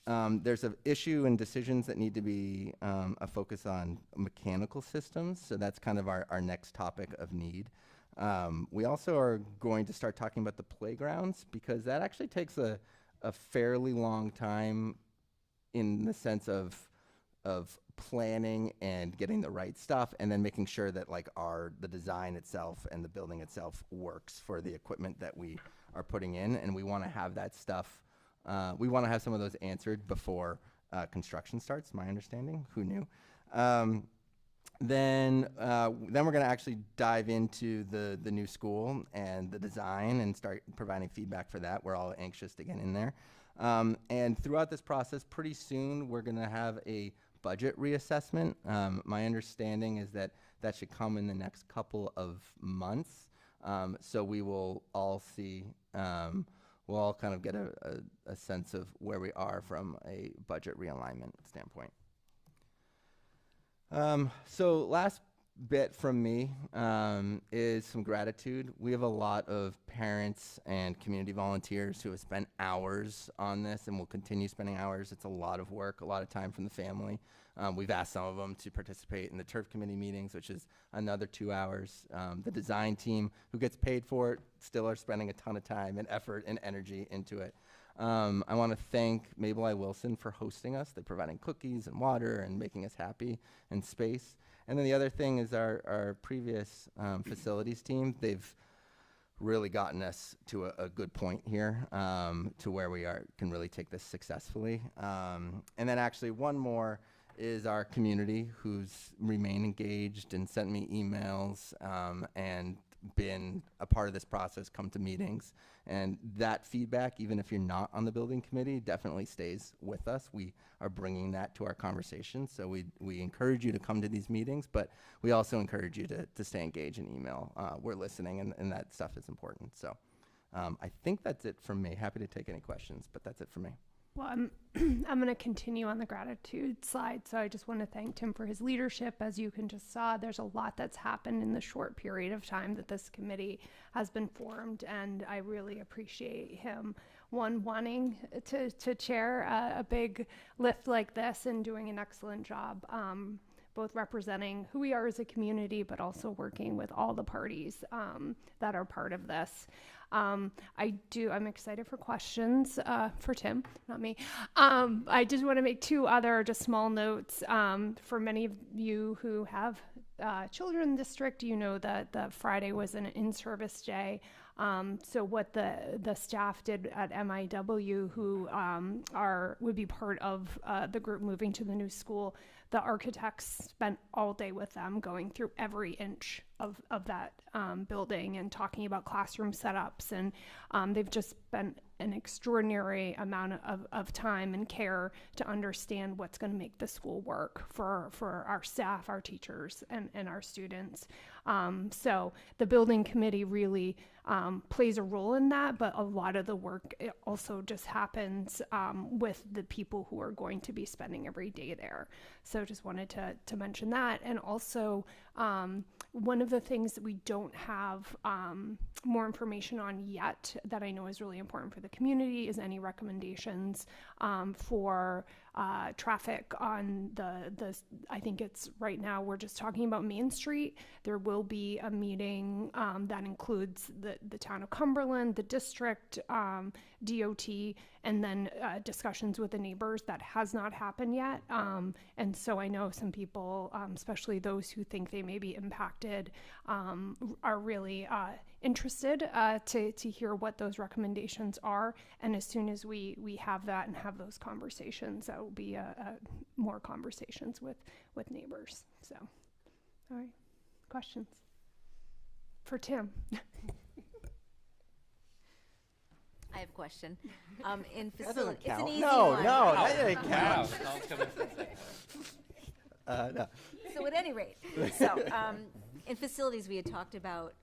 Speaker 4: There's an issue and decisions that need to be a focus on mechanical systems, so that's kind of our next topic of need. We also are going to start talking about the playgrounds, because that actually takes a fairly long time in the sense of planning and getting the right stuff, and then making sure that like the design itself and the building itself works for the equipment that we are putting in, and we want to have that stuff. We want to have some of those answered before construction starts. My understanding. Who knew? Then we're going to actually dive into the new school and the design and start providing feedback for that. We're all anxious to get in there. And throughout this process, pretty soon, we're going to have a budget reassessment. My understanding is that that should come in the next couple of months. So we will all see, we'll all kind of get a sense of where we are from a budget realignment standpoint. So last bit from me is some gratitude. We have a lot of parents and community volunteers who have spent hours on this and will continue spending hours. It's a lot of work, a lot of time from the family. We've asked some of them to participate in the turf committee meetings, which is another 2 hours. The design team, who gets paid for it, still are spending a ton of time and effort and energy into it. I want to thank Mabel I. Wilson for hosting us. They're providing cookies and water and making us happy and space. And then the other thing is our previous facilities team. They've really gotten us to a good point here, to where we can really take this successfully. And then actually one more is our community, who's remained engaged and sent me emails and been a part of this process, come to meetings. And that feedback, even if you're not on the building committee, definitely stays with us. We are bringing that to our conversations. So we encourage you to come to these meetings, but we also encourage you to stay engaged in email. We're listening, and that stuff is important. So I think that's it from me. Happy to take any questions, but that's it for me.
Speaker 1: Well, I'm going to continue on the gratitude slide. So I just want to thank Tim for his leadership. As you can just saw, there's a lot that's happened in the short period of time that this committee has been formed, and I really appreciate him, wanting to chair a big lift like this and doing an excellent job, both representing who we are as a community, but also working with all the parties that are part of this. I'm excited for questions for Tim, not me. I just want to make two other just small notes. For many of you who have children in the district, you know that the Friday was an in-service day. So what the staff did at MIW, who would be part of the group moving to the new school, the architects spent all day with them, going through every inch of that building and talking about classroom setups. And they've just spent an extraordinary amount of time and care to understand what's going to make the school work for our staff, our teachers, and our students. So the building committee really plays a role in that, but a lot of the work also just happens with the people who are going to be spending every day there. So just wanted to mention that. And also, one of the things that we don't have more information on yet that I know is really important for the community is any recommendations for traffic on I think it's right now we're just talking about Main Street. There will be a meeting that includes the town of Cumberland, the district, DOT, and then discussions with the neighbors. That has not happened yet. And so I know some people, especially those who think they may be impacted, are really interested to hear what those recommendations are. And as soon as we have that and have those conversations, that will be more conversations with neighbors. So, all right, questions for Tim?
Speaker 18: I have a question. In
Speaker 4: That
Speaker 18: facility,
Speaker 4: doesn't
Speaker 18: it's an
Speaker 4: count.
Speaker 18: easy
Speaker 4: No,
Speaker 18: one.
Speaker 4: no, that doesn't count. No.
Speaker 18: So at any rate, in facilities, we had talked about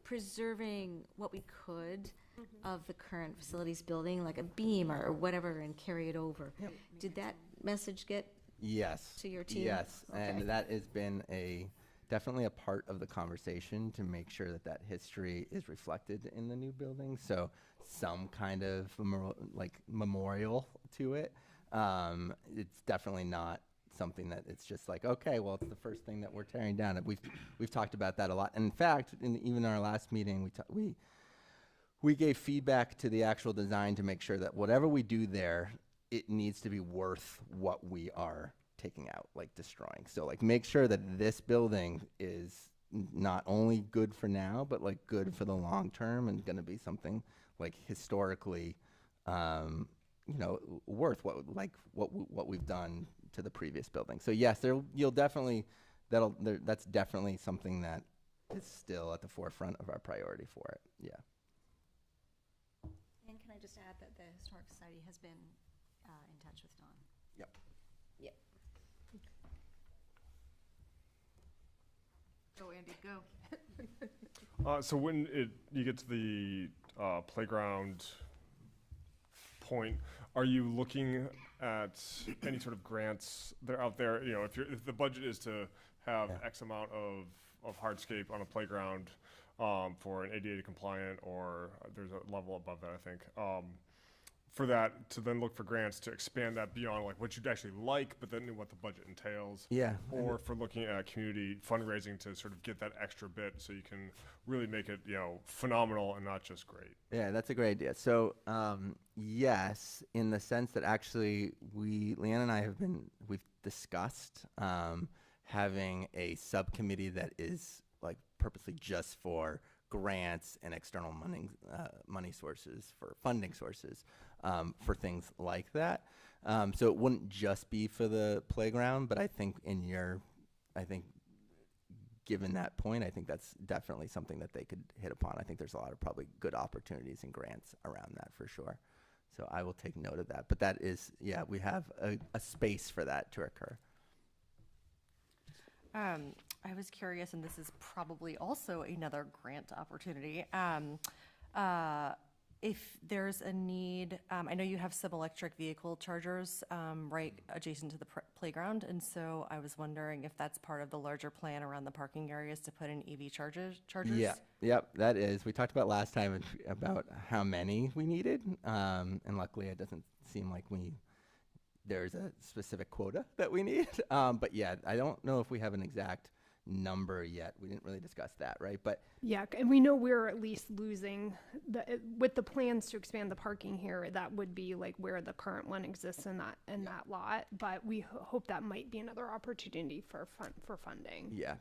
Speaker 18: preserving what we could of the current facilities building, like a beam or whatever, and carry it over.
Speaker 4: Yep.
Speaker 18: Did that message get
Speaker 4: Yes.
Speaker 18: to your team?
Speaker 4: Yes,
Speaker 18: Okay.
Speaker 4: and that has been definitely a part of the conversation to make sure that history is reflected in the new building. So some kind of memorial to it. It's definitely not something that it's just like, okay, well, it's the first thing that we're tearing down. And we've talked about that a lot. And in fact, even in our last meeting, we gave feedback to the actual design to make sure that whatever we do there, it needs to be worth what we are taking out, like destroying. So like make sure that this building is not only good for now, but like good for the long term and going to be something like historically, worth what we've done to the previous building. So yes, that's definitely something that is still at the forefront of our priority for it. Yeah.
Speaker 18: And can I just add that the Historic Society has been in touch with Don?
Speaker 4: Yep.
Speaker 18: Yep.
Speaker 7: Go, Andy, go.
Speaker 12: So when you get to the playground point, are you looking at any sort of grants that are out there? You know, if the budget is to have X amount of hardscape on a playground for an ADA compliant, or there's a level above that, I think. For that, to then look for grants to expand that beyond like what you'd actually like, but then what the budget entails.
Speaker 4: Yeah.
Speaker 12: Or for looking at community fundraising to sort of get that extra bit so you can really make it, phenomenal and not just great.
Speaker 4: Yeah, that's a great idea. So, yes, in the sense that actually Leanne and I we've discussed having a subcommittee that is like purposely just for grants and external money sources, for funding sources, for things like that. So it wouldn't just be for the playground, but I think given that point, I think that's definitely something that they could hit upon. I think there's a lot of probably good opportunities and grants around that for sure. So I will take note of that. But that is, we have a space for that to occur.
Speaker 13: I was curious, and this is probably also another grant opportunity. If there's a need, I know you have some electric vehicle chargers right adjacent to the playground, and so I was wondering if that's part of the larger plan around the parking areas to put in EV chargers.
Speaker 4: Yeah, yep, that is. We talked about last time about how many we needed, and luckily it doesn't seem like there's a specific quota that we need. But yeah, I don't know if we have an exact number yet. We didn't really discuss that, right? But
Speaker 1: yeah, and we know we're at least losing with the plans to expand the parking here. That would be like where the current one exists in that lot. But we hope that might be another opportunity for funding.
Speaker 4: Yeah.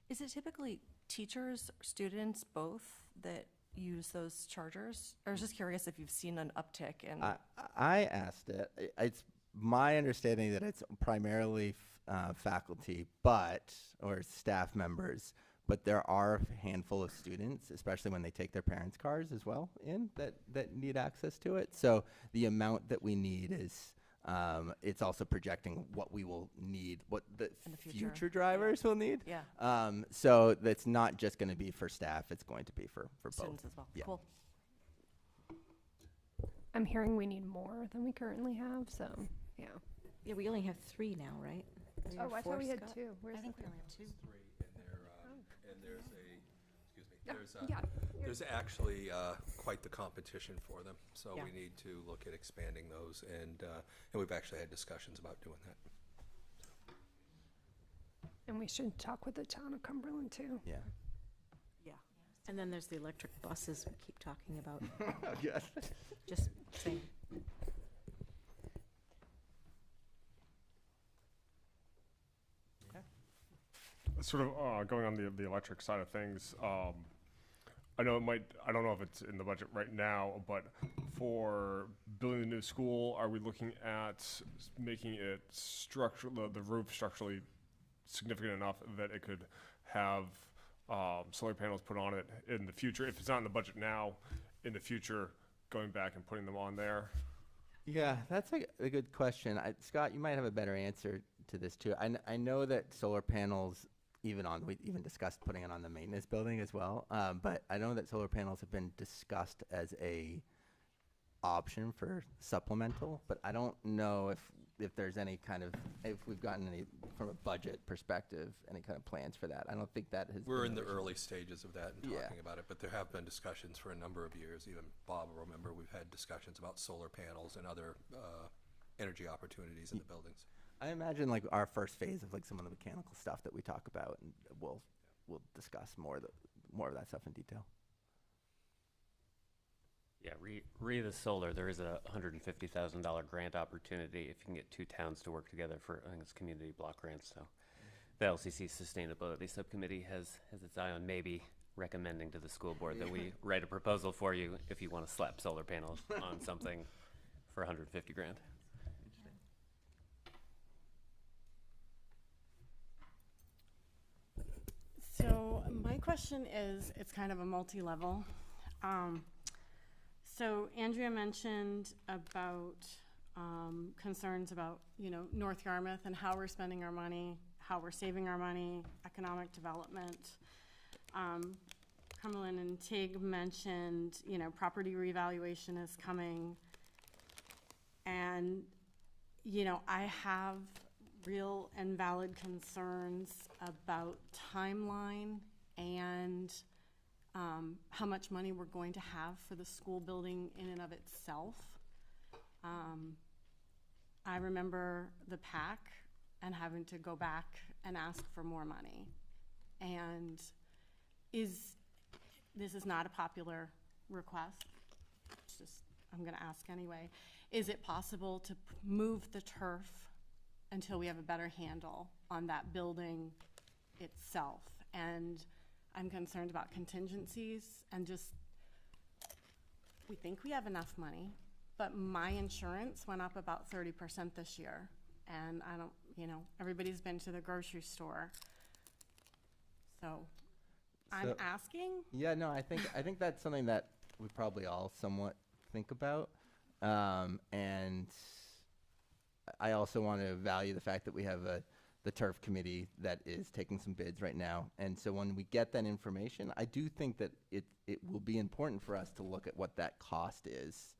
Speaker 13: Is it typically teachers, students, both that use those chargers? I was just curious if you've seen an uptick in.
Speaker 4: I asked it. It's my understanding that it's primarily faculty, or staff members, but there are a handful of students, especially when they take their parents' cars as well that need access to it. So the amount that we need is, it's also projecting what we will need, what the future drivers will need.
Speaker 13: Yeah.
Speaker 4: So that's not just going to be for staff, it's going to be for
Speaker 13: students
Speaker 4: both.
Speaker 13: as well.
Speaker 4: Yeah.
Speaker 13: Cool.
Speaker 1: I'm hearing we need more than we currently have, so yeah.
Speaker 18: Yeah, we only have 3 now, right? We
Speaker 1: Oh,
Speaker 18: have
Speaker 1: I
Speaker 18: 4,
Speaker 1: thought we had
Speaker 18: Scott?
Speaker 1: 2. Where's
Speaker 18: I think
Speaker 1: the
Speaker 18: we only have 2.
Speaker 17: 3, and there's
Speaker 1: Yeah,
Speaker 17: there's actually quite the competition for them. So
Speaker 18: Yeah.
Speaker 17: we need to look at expanding those, and we've actually had discussions about doing that.
Speaker 1: And we should talk with the town of Cumberland too.
Speaker 4: Yeah.
Speaker 18: Yeah. And then there's the electric buses we keep talking about.
Speaker 4: Yes.
Speaker 18: Just saying.
Speaker 12: Sort of going on the electric side of things, I know I don't know if it's in the budget right now, but for building a new school, are we looking at making it the roof structurally significant enough that it could have solar panels put on it in the future? If it's not in the budget now, in the future, going back and putting them on there?
Speaker 4: Yeah, that's a good question. Scott, you might have a better answer to this too. I know that solar panels, we even discussed putting it on the maintenance building as well. But I know that solar panels have been discussed as a option for supplemental, but I don't know if there's any kind of, if we've gotten any, from a budget perspective, any kind of plans for that. I don't think that has.
Speaker 17: We're
Speaker 4: been
Speaker 17: in the
Speaker 4: originally.
Speaker 17: early stages of that and talking about it, but there have been discussions for a number of years. Even Bob will remember we've had discussions about solar panels and other energy opportunities in the buildings.
Speaker 4: I imagine like our first phase of like some of the mechanical stuff that we talk about, and we'll discuss more of that stuff in detail.
Speaker 6: Yeah, re the solar, there is a $150,000 grant opportunity if you can get two towns to work together for, I think it's community block grants. So the LCC Sustainability Subcommittee has its eye on maybe recommending to the school board that we write a proposal for you if you want to slap solar panels on something for 150 grand.
Speaker 19: So my question is, it's kind of a multi-level. So Andrea mentioned about concerns about, North Yarmouth and how we're spending our money, how we're saving our money, economic development. Cumberland and Tig mentioned, property revaluation is coming. And, I have real and valid concerns about timeline and how much money we're going to have for the school building in and of itself. I remember the PAC and having to go back and ask for more money. And this is not a popular request. It's just, I'm gonna ask anyway. Is it possible to move the turf until we have a better handle on that building itself? And I'm concerned about contingencies and just, we think we have enough money, but my insurance went up about 30% this year. And I don't, everybody's been to the grocery store. So I'm asking.
Speaker 4: Yeah, no, I think that's something that we probably all somewhat think about. And I also want to value the fact that we have the turf committee that is taking some bids right now. And so when we get that information, I do think that it will be important for us to look at what that cost is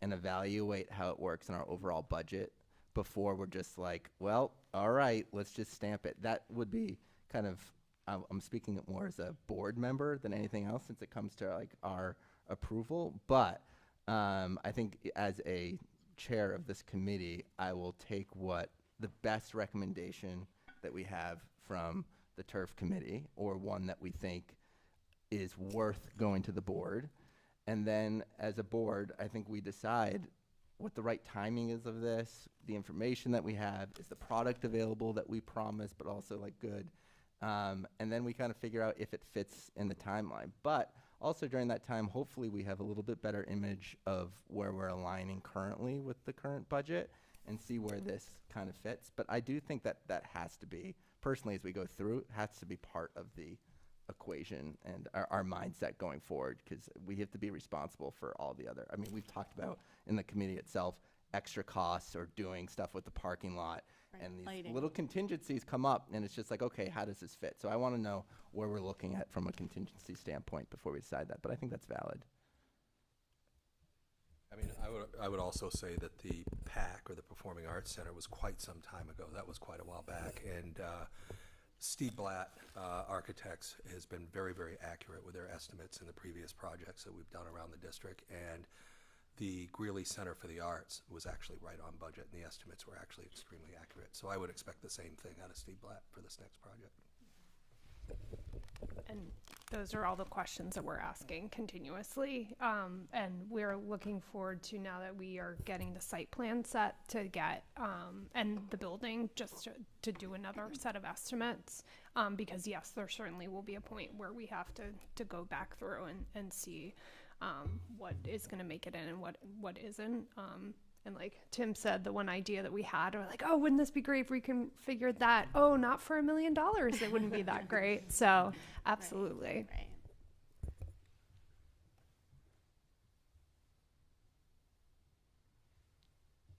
Speaker 4: and evaluate how it works in our overall budget before we're just like, well, all right, let's just stamp it. That would be kind of, I'm speaking it more as a board member than anything else since it comes to like our approval. But I think as a chair of this committee, I will take what the best recommendation that we have from the turf committee, or one that we think is worth going to the board. And then as a board, I think we decide what the right timing is of this, the information that we have, is the product available that we promise, but also like good. And then we kind of figure out if it fits in the timeline. But also during that time, hopefully we have a little bit better image of where we're aligning currently with the current budget and see where this kind of fits. But I do think that that has to be, personally as we go through, has to be part of the equation and our mindset going forward, because we have to be responsible for all the other, we've talked about in the committee itself, extra costs or doing stuff with the parking lot. Right. And these
Speaker 19: Lighting.
Speaker 4: Little contingencies come up and it's just like, okay, how does this fit? So I want to know where we're looking at from a contingency standpoint before we decide that, but I think that's valid.
Speaker 17: I would also say that the PAC, or the Performing Arts Center, was quite some time ago. That was quite a while back. And Steve Blatt, Architects, has been very, very accurate with their estimates in the previous projects that we've done around the district. And the Greeley Center for the Arts was actually right on budget, and the estimates were actually extremely accurate. So I would expect the same thing out of Steve Blatt for this next project.
Speaker 1: And those are all the questions that we're asking continuously. And we're looking forward to, now that we are getting the site plan set, to get, and the building, just to do another set of estimates. Because yes, there certainly will be a point where we have to go back through and see what is going to make it in and what isn't. And like Tim said, the one idea that we had, we're like, oh, wouldn't this be great if we can figure that? Oh, not for $1 million. It wouldn't be that great. So absolutely.
Speaker 19: Right.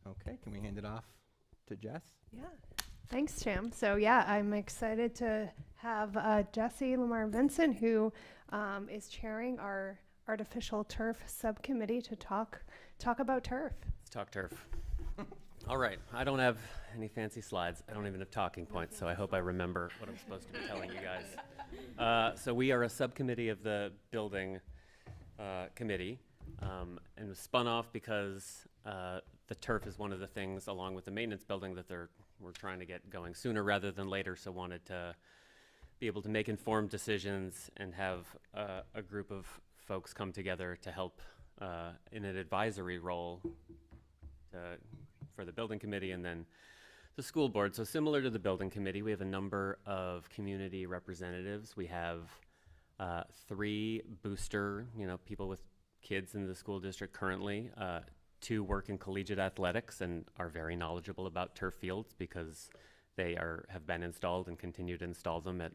Speaker 4: Okay, can we hand it off to Jess?
Speaker 1: Yeah. Thanks, Tim. So yeah, I'm excited to have Jesse Lamar Vincent, who is chairing our artificial turf subcommittee, to talk about turf.
Speaker 6: Let's talk turf. All right, I don't have any fancy slides. I don't even have talking points, so I hope I remember what I'm supposed to be telling you guys. So we are a subcommittee of the building committee, and was spun off because the turf is one of the things, along with the maintenance building, that we're trying to get going sooner rather than later, so wanted to be able to make informed decisions and have a group of folks come together to help in an advisory role for the building committee and then the school board. So similar to the building committee, we have a number of community representatives. We have 3 booster, people with kids in the school district currently. 2 work in collegiate athletics and are very knowledgeable about turf fields because they have been installed and continue to install them at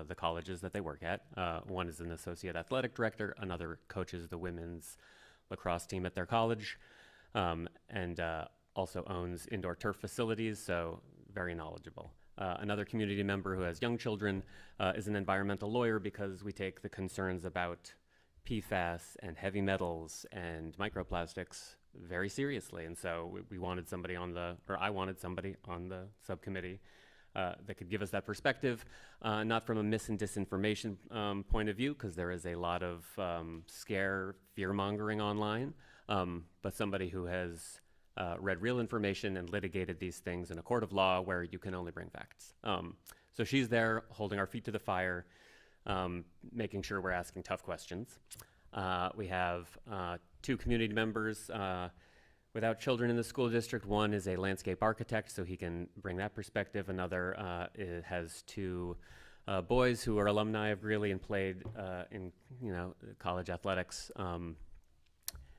Speaker 6: the colleges that they work at. One is an associate athletic director, another coaches the women's lacrosse team at their college, and also owns indoor turf facilities, so very knowledgeable. Another community member who has young children is an environmental lawyer, because we take the concerns about PFAS and heavy metals and microplastics very seriously, and so we wanted somebody I wanted somebody on the subcommittee that could give us that perspective, not from a mis and disinformation point of view, because there is a lot of fear-mongering online, but somebody who has read real information and litigated these things in a court of law where you can only bring facts. So she's there holding our feet to the fire, making sure we're asking tough questions. We have 2 community members without children in the school district. One is a landscape architect, so he can bring that perspective. Another has 2 boys who are alumni of Greeley and played in college athletics.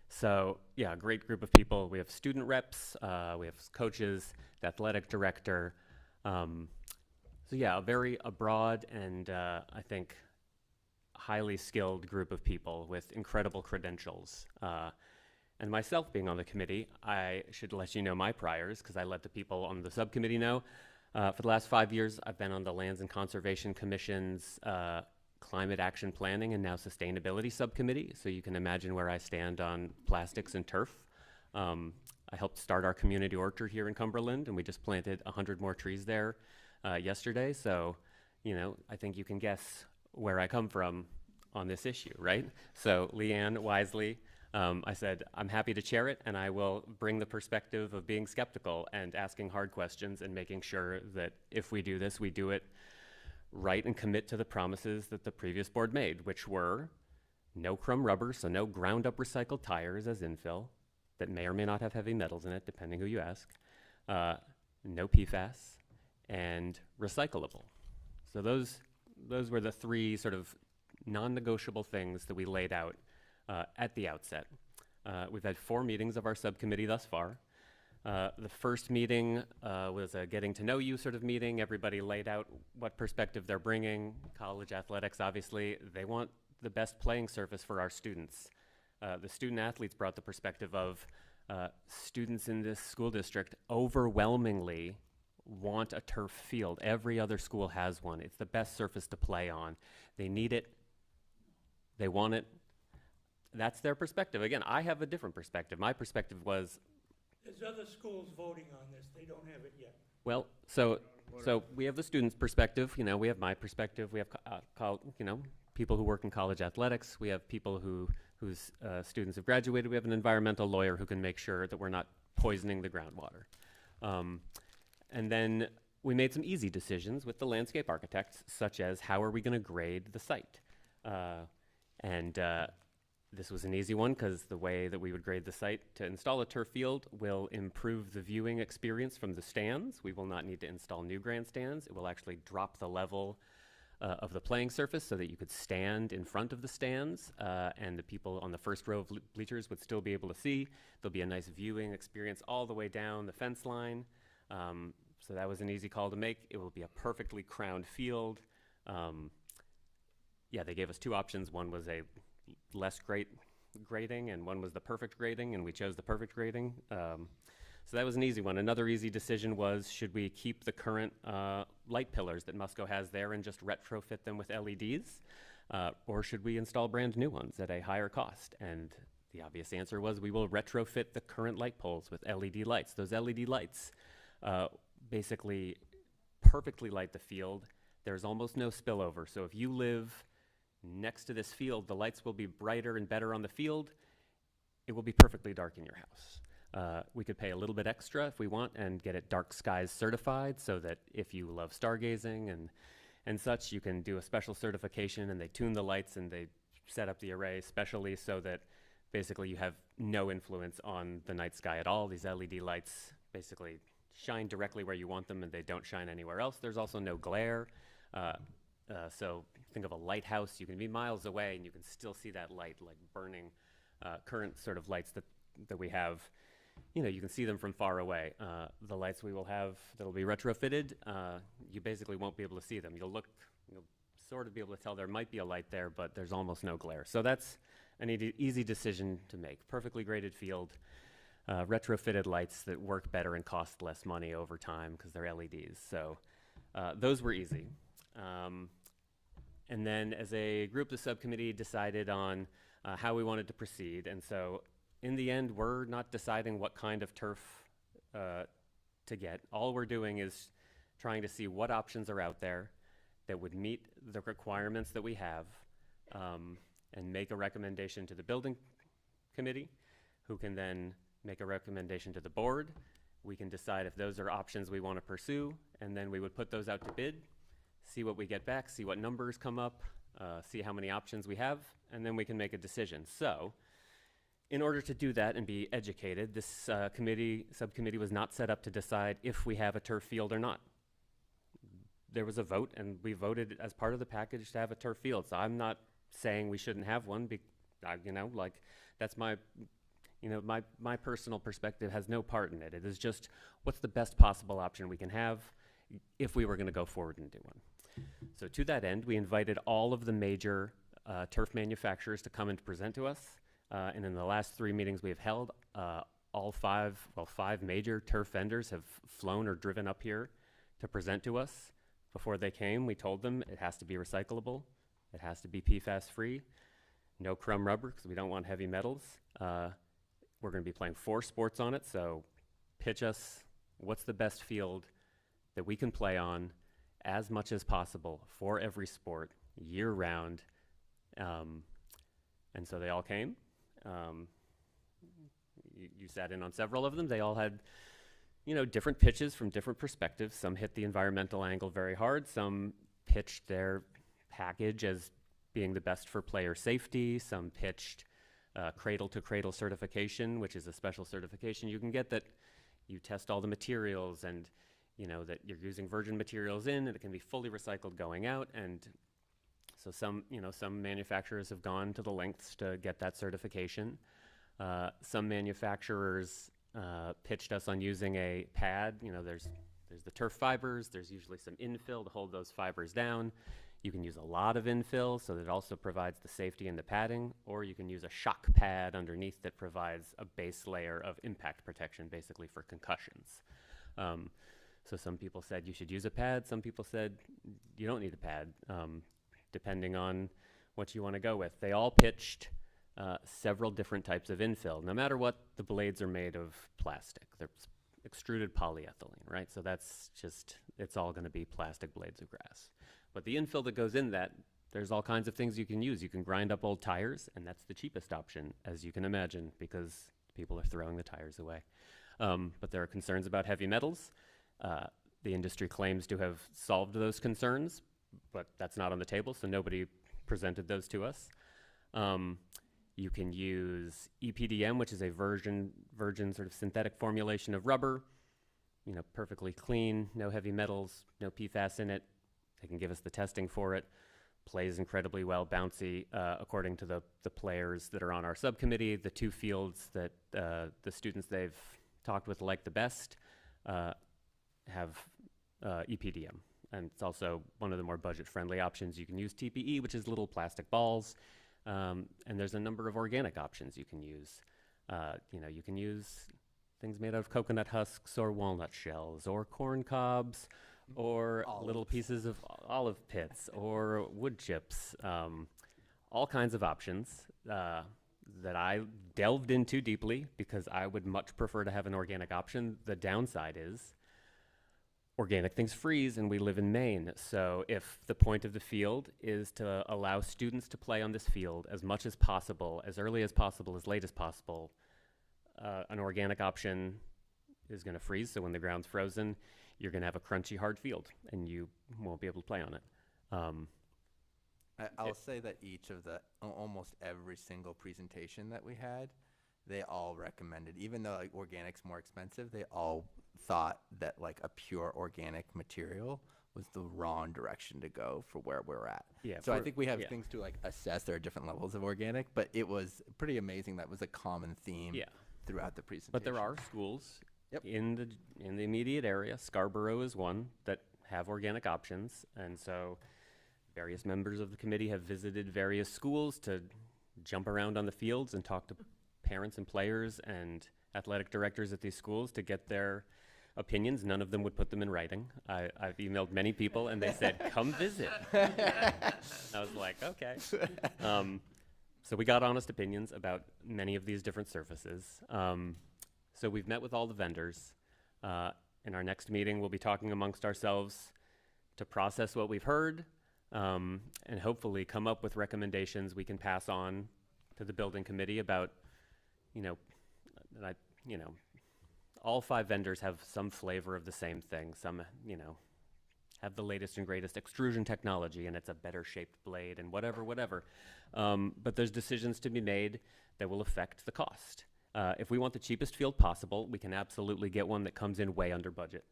Speaker 6: So yeah, a great group of people. We have student reps, we have coaches, the athletic director. So yeah, a broad and I think highly skilled group of people with incredible credentials. And myself being on the committee, I should let you know my priors, because I let the people on the subcommittee know. For the last 5 years, I've been on the Lands and Conservation Commission's Climate Action Planning and now Sustainability Subcommittee, so you can imagine where I stand on plastics and turf. I helped start our community orchard here in Cumberland, and we just planted 100 more trees there yesterday, so I think you can guess where I come from on this issue, right? So Leanne wisely, I said, I'm happy to chair it, and I will bring the perspective of being skeptical and asking hard questions and making sure that if we do this, we do it right and commit to the promises that the previous board made, which were no crumb rubber, so no ground up recycled tires as infill that may or may not have heavy metals in it, depending who you ask, no PFAS, and recyclable. So those were the 3 sort of non-negotiable things that we laid out at the outset. We've had 4 meetings of our subcommittee thus far. The first meeting was a getting to know you sort of meeting. Everybody laid out what perspective they're bringing. College athletics, obviously, they want the best playing surface for our students. The student athletes brought the perspective of students in this school district overwhelmingly want a turf field. Every other school has one. It's the best surface to play on. They need it. They want it. That's their perspective. Again, I have a different perspective. My perspective was,
Speaker 20: there's other schools voting on this. They don't have it yet.
Speaker 6: well, so we have the student's perspective. We have my perspective. We have people who work in college athletics. We have people whose students have graduated. We have an environmental lawyer who can make sure that we're not poisoning the groundwater. And then we made some easy decisions with the landscape architects, such as how are we going to grade the site? This was an easy one because the way that we would grade the site to install a turf field will improve the viewing experience from the stands. We will not need to install new grandstands. It will actually drop the level of the playing surface so that you could stand in front of the stands and the people on the first row of bleachers would still be able to see. There'll be a nice viewing experience all the way down the fence line. So that was an easy call to make. It will be a perfectly crowned field. Yeah, they gave us two options. One was a less great grading and one was the perfect grading, and we chose the perfect grading. So that was an easy one. Another easy decision was, should we keep the current light pillars that Musco has there and just retrofit them with LEDs? Or should we install brand new ones at a higher cost? And the obvious answer was we will retrofit the current light poles with LED lights. Those LED lights basically perfectly light the field. There's almost no spillover. So if you live next to this field, the lights will be brighter and better on the field. It will be perfectly dark in your house. We could pay a little bit extra if we want and get it dark skies certified, so that if you love stargazing and such, you can do a special certification, and they tune the lights and they set up the array specially so that basically you have no influence on the night sky at all. These LED lights basically shine directly where you want them and they don't shine anywhere else. There's also no glare. So think of a lighthouse. You can be miles away and you can still see that light, like burning current sort of lights that we have. You know, you can see them from far away. The lights we will have that'll be retrofitted, you basically won't be able to see them. You'll sort of be able to tell there might be a light there, but there's almost no glare. So that's an easy decision to make. Perfectly graded field, retrofitted lights that work better and cost less money over time because they're LEDs. So those were easy. And then as a group, the subcommittee decided on how we wanted to proceed. And so in the end, we're not deciding what kind of turf to get. All we're doing is trying to see what options are out there that would meet the requirements that we have, and make a recommendation to the building committee, who can then make a recommendation to the board. We can decide if those are options we want to pursue, and then we would put those out to bid, see what we get back, see what numbers come up, see how many options we have, and then we can make a decision. So in order to do that and be educated, this subcommittee was not set up to decide if we have a turf field or not. There was a vote, and we voted as part of the package to have a turf field. So I'm not saying we shouldn't have one, that's my personal perspective has no part in it. It is just, what's the best possible option we can have if we were going to go forward and do one. So to that end, we invited all of the major turf manufacturers to come and present to us. And in the last 3 meetings we have held, five major turf vendors have flown or driven up here to present to us. Before they came, we told them it has to be recyclable, it has to be PFAS free, no crumb rubber because we don't want heavy metals. We're going to be playing 4 sports on it, so pitch us what's the best field that we can play on as much as possible for every sport year round. And so they all came. You sat in on several of them. They all had, different pitches from different perspectives. Some hit the environmental angle very hard. Some pitched their package as being the best for player safety. Some pitched cradle-to-cradle certification, which is a special certification you can get that you test all the materials and that you're using virgin materials in, and it can be fully recycled going out. And so some manufacturers have gone to the lengths to get that certification. Some manufacturers pitched us on using a pad. There's the turf fibers. There's usually some infill to hold those fibers down. You can use a lot of infill so that it also provides the safety and the padding, or you can use a shock pad underneath that provides a base layer of impact protection, basically for concussions. So some people said you should use a pad. Some people said you don't need a pad, depending on what you want to go with. They all pitched several different types of infill. No matter what, the blades are made of plastic. They're extruded polyethylene, right? So that's just, it's all going to be plastic blades of grass. But the infill that goes in that, there's all kinds of things you can use. You can grind up old tires, and that's the cheapest option, as you can imagine, because people are throwing the tires away. But there are concerns about heavy metals. The industry claims to have solved those concerns, but that's not on the table, so nobody presented those to us. You can use EPDM, which is a virgin sort of synthetic formulation of rubber, you know, perfectly clean, no heavy metals, no PFAS in it. They can give us the testing for it. Plays incredibly well, bouncy, according to the players that are on our subcommittee. The two fields that the students they've talked with like the best have EPDM. And it's also one of the more budget-friendly options. You can use TPE, which is little plastic balls. And there's a number of organic options you can use. You know, you can use things made out of coconut husks or walnut shells or corn cobs or little pieces of olive pits or wood chips. All kinds of options that I delved into deeply because I would much prefer to have an organic option. The downside is organic things freeze, and we live in Maine. So if the point of the field is to allow students to play on this field as much as possible, as early as possible, as late as possible, an organic option is going to freeze. So when the ground's frozen, you're going to have a crunchy, hard field, and you won't be able to play on it.
Speaker 4: I'll say that almost every single presentation that we had, they all recommended, even though like organic's more expensive, they all thought that like a pure organic material was the wrong direction to go for where we're at.
Speaker 6: Yeah,
Speaker 4: so I think we have things to like assess. There are different levels of organic, but it was pretty amazing. That was a common theme throughout the presentation.
Speaker 6: But there are schools in the immediate area. Scarborough is one that have organic options, and so various members of the committee have visited various schools to jump around on the fields and talk to parents and players and athletic directors at these schools to get their opinions. None of them would put them in writing. I've emailed many people, and they said, come visit. I was like, okay. So we got honest opinions about many of these different surfaces. So we've met with all the vendors. In our next meeting, we'll be talking amongst ourselves to process what we've heard, and hopefully come up with recommendations we can pass on to the building committee about, all 5 vendors have some flavor of the same thing. Some, have the latest and greatest extrusion technology, and it's a better shaped blade and whatever. But there's decisions to be made that will affect the cost. If we want the cheapest field possible, we can absolutely get one that comes in way under budget.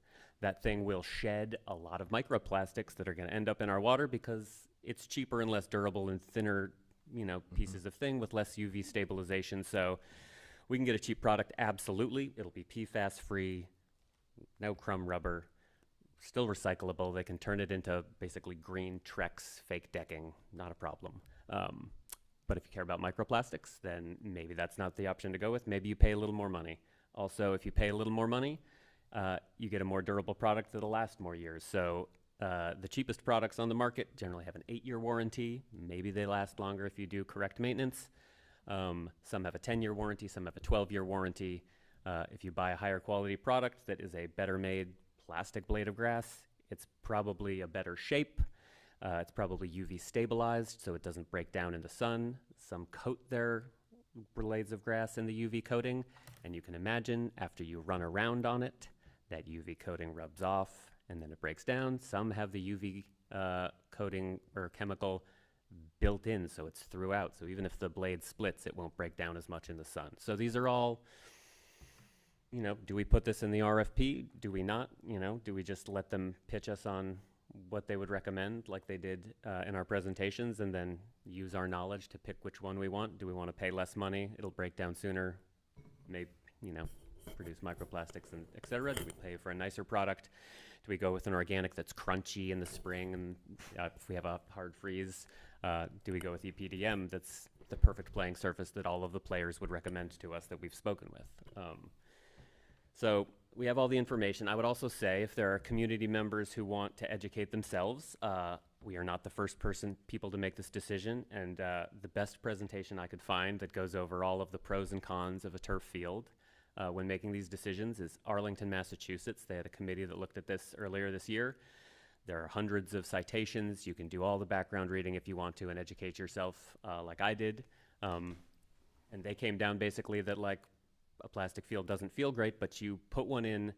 Speaker 6: That thing will shed a lot of microplastics that are going to end up in our water because it's cheaper and less durable and thinner, pieces of thing with less UV stabilization. So we can get a cheap product, absolutely. It'll be PFAS free, no crumb rubber, still recyclable. They can turn it into basically green Trex fake decking, not a problem. But if you care about microplastics, then maybe that's not the option to go with. Maybe you pay a little more money. Also, if you pay a little more money, you get a more durable product that'll last more years. So the cheapest products on the market generally have an 8-year warranty. Maybe they last longer if you do correct maintenance. Some have a 10-year warranty, some have a 12-year warranty. If you buy a higher quality product that is a better made plastic blade of grass, it's probably a better shape. It's probably UV stabilized so it doesn't break down in the sun. Some coat their blades of grass in the UV coating, and you can imagine after you run around on it, that UV coating rubs off and then it breaks down. Some have the UV coating or chemical built in so it's throughout. So even if the blade splits, it won't break down as much in the sun. So these are all, do we put this in the RFP? Do we not? Do we just let them pitch us on what they would recommend like they did in our presentations and then use our knowledge to pick which one we want? Do we want to pay less money? It'll break down sooner, maybe, produce microplastics and et cetera. Do we pay for a nicer product? Do we go with an organic that's crunchy in the spring and if we have a hard freeze? Do we go with EPDM that's the perfect playing surface that all of the players would recommend to us that we've spoken with? So we have all the information. I would also say if there are community members who want to educate themselves, we are not the first people to make this decision, and the best presentation I could find that goes over all of the pros and cons of a turf field when making these decisions is Arlington, Massachusetts. They had a committee that looked at this earlier this year. There are hundreds of citations. You can do all the background reading if you want to and educate yourself like I did. And they came down basically that like a plastic field doesn't feel great, but you put one in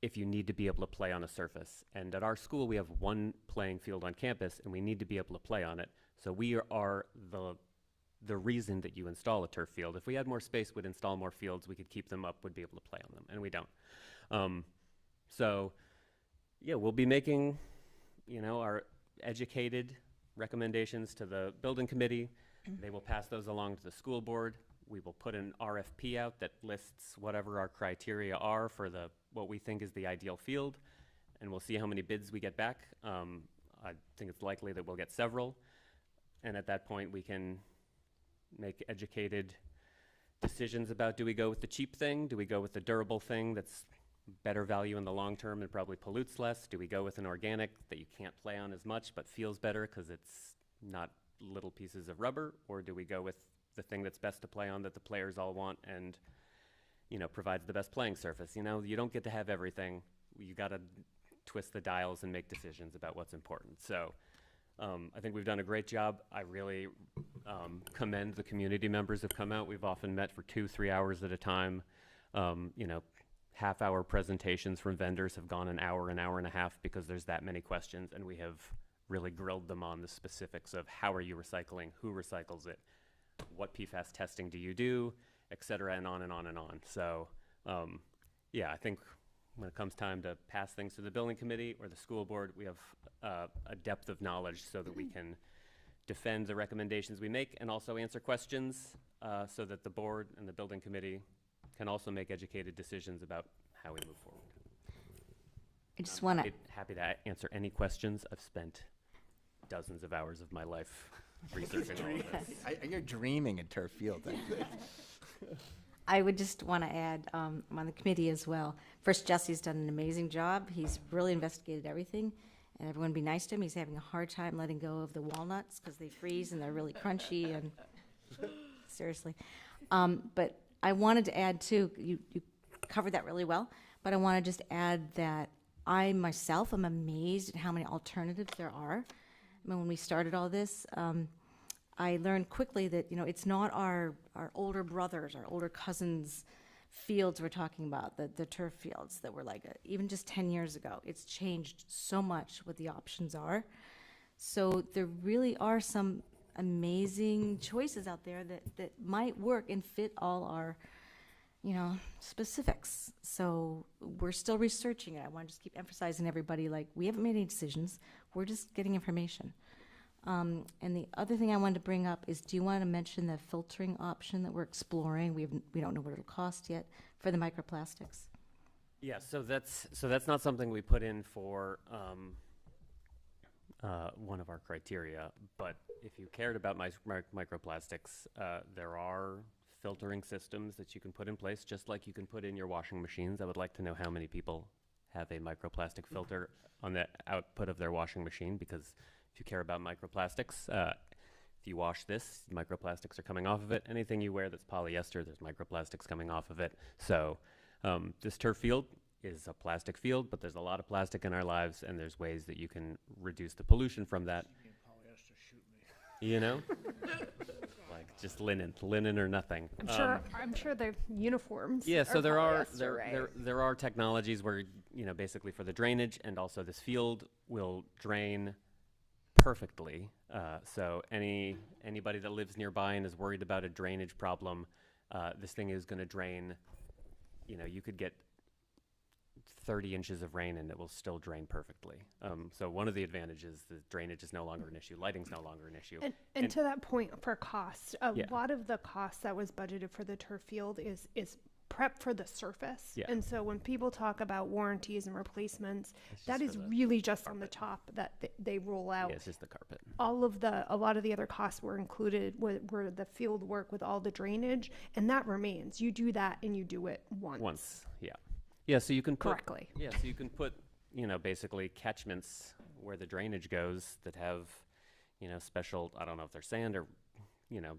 Speaker 6: if you need to be able to play on a surface. And at our school, we have one playing field on campus, and we need to be able to play on it. So we are the reason that you install a turf field. If we had more space, we'd install more fields, we could keep them up, would be able to play on them, and we don't. So, yeah, we'll be making, our educated recommendations to the building committee. They will pass those along to the school board. We will put an RFP out that lists whatever our criteria are for what we think is the ideal field, and we'll see how many bids we get back. I think it's likely that we'll get several, and at that point we can make educated decisions about, do we go with the cheap thing? Do we go with the durable thing that's better value in the long term and probably pollutes less? Do we go with an organic that you can't play on as much but feels better because it's not little pieces of rubber? Or do we go with the thing that's best to play on, that the players all want, and provides the best playing surface? You don't get to have everything. You got to twist the dials and make decisions about what's important. So I think we've done a great job. I really commend the community members who've come out. We've often met for 2-3 hours at a time. Half-hour presentations from vendors have gone an hour and a half because there's that many questions, and we have really grilled them on the specifics of how are you recycling, who recycles it, what PFAS testing do you do, et cetera, and on and on and on. So, yeah, I think when it comes time to pass things to the building committee or the school board, we have a depth of knowledge so that we can defend the recommendations we make and also answer questions so that the board and the building committee can also make educated decisions about how we move forward.
Speaker 18: I just want to
Speaker 6: happy to answer any questions. I've spent dozens of hours of my life researching all of this.
Speaker 4: You're dreaming at turf field, I think.
Speaker 18: I would just want to add, I'm on the committee as well. First, Jesse's done an amazing job. He's really investigated everything, and everyone be nice to him. He's having a hard time letting go of the walnuts because they freeze and they're really crunchy, and seriously. But I wanted to add too, you covered that really well, but I want to just add that I myself am amazed at how many alternatives there are. I mean, when we started all this, I learned quickly that, it's not our older brothers, our older cousins' fields we're talking about, the turf fields that were like, even just 10 years ago. It's changed so much what the options are. So there really are some amazing choices out there that might work and fit all our, specifics. So we're still researching it. I want to just keep emphasizing everybody, like, we haven't made any decisions. We're just getting information. And the other thing I wanted to bring up is, do you want to mention the filtering option that we're exploring? We don't know what it'll cost yet for the microplastics.
Speaker 6: Yeah, so that's not something we put in for one of our criteria. But if you cared about microplastics, there are filtering systems that you can put in place, just like you can put in your washing machines. I would like to know how many people have a microplastic filter on the output of their washing machine, because if you care about microplastics, if you wash this, microplastics are coming off of it. Anything you wear that's polyester, there's microplastics coming off of it. So this turf field is a plastic field, but there's a lot of plastic in our lives, and there's ways that you can reduce the pollution from that. Like just linen or nothing.
Speaker 1: I'm sure the uniforms.
Speaker 6: Yeah, so there are
Speaker 1: right?
Speaker 6: there are technologies where basically for the drainage, and also this field will drain perfectly. So anybody that lives nearby and is worried about a drainage problem, this thing is going to drain. You could get 30 inches of rain and it will still drain perfectly. So one of the advantages, the drainage is no longer an issue, lighting's no longer an issue.
Speaker 1: And to that point, for cost, a
Speaker 6: Yeah.
Speaker 1: lot of the cost that was budgeted for the turf field is prep for the surface.
Speaker 6: Yeah.
Speaker 1: And so when people talk about warranties and replacements,
Speaker 6: It's
Speaker 1: that
Speaker 6: just
Speaker 1: is
Speaker 6: for the
Speaker 1: really just on the top that they roll out.
Speaker 6: Yeah, it's just the carpet.
Speaker 1: A lot of the other costs were included were the field work with all the drainage, and that remains. You do that and you do it once.
Speaker 6: Yeah. Yeah, so you can put
Speaker 1: Correctly.
Speaker 6: Yeah, so you can put, basically catchments where the drainage goes that have, special, I don't know if they're sand or,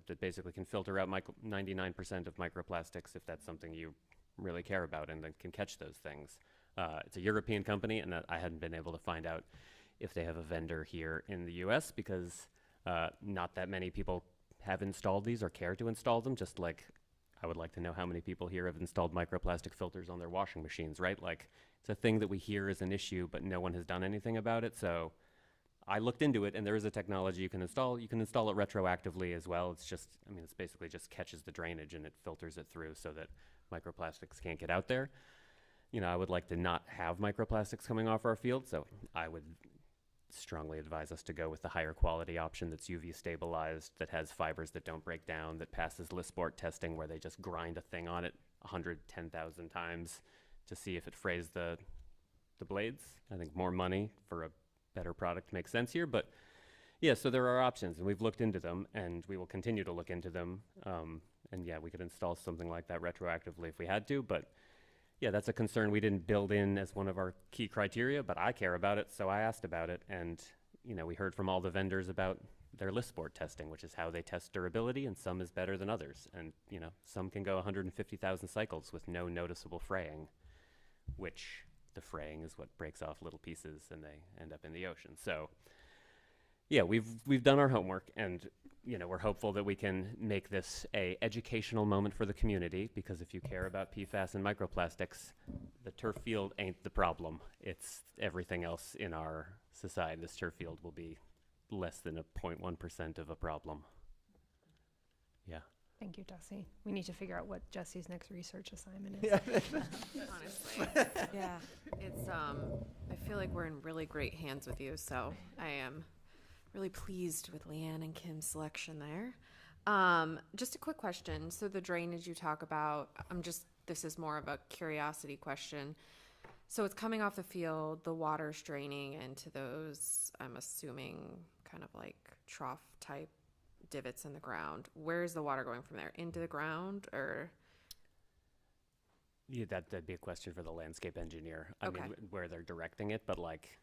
Speaker 6: that basically can filter out 99% of microplastics if that's something you really care about, and then can catch those things. It's a European company, and I hadn't been able to find out if they have a vendor here in the US because not that many people have installed these or care to install them, just like I would like to know how many people here have installed microplastic filters on their washing machines, right? Like, it's a thing that we hear is an issue, but no one has done anything about it. So I looked into it, and there is a technology you can install. You can install it retroactively as well. It's just, I mean, it's basically just catches the drainage and it filters it through so that microplastics can't get out there. You know, I would like to not have microplastics coming off our field, so I would strongly advise us to go with the higher quality option that's UV stabilized, that has fibers that don't break down, that passes Lisport testing where they just grind a thing on it 110,000 times to see if it frays the blades. I think more money for a better product makes sense here, but yeah, so there are options, and we've looked into them, and we will continue to look into them. And yeah, we could install something like that retroactively if we had to, but yeah, that's a concern we didn't build in as one of our key criteria, but I care about it, so I asked about it, and you know, we heard from all the vendors about their Lisport testing, which is how they test durability, and some is better than others, and you know, some can go 150,000 cycles with no noticeable fraying, which the fraying is what breaks off little pieces and they end up in the ocean. So yeah, we've done our homework, and you know, we're hopeful that we can make this a educational moment for the community, because if you care about PFAS and microplastics, the turf field ain't the problem. It's everything else in our society. This turf field will be less than a 0.1% of a problem. Yeah.
Speaker 1: Thank you, Jesse. We need to figure out what Jesse's next research assignment is.
Speaker 7: Honestly, yeah, it's I feel like we're in really great hands with you, so I am really pleased with Leanne and Kim's selection there. Just a quick question. So the drainage you talk about, this is more of a curiosity question. So it's coming off the field, the water's draining into those, I'm assuming, kind of like trough type divots in the ground. Where is the water going from there? Into the ground, or?
Speaker 6: Yeah, that'd be a question for the landscape engineer. I
Speaker 7: Okay.
Speaker 6: mean, where they're directing it, but like,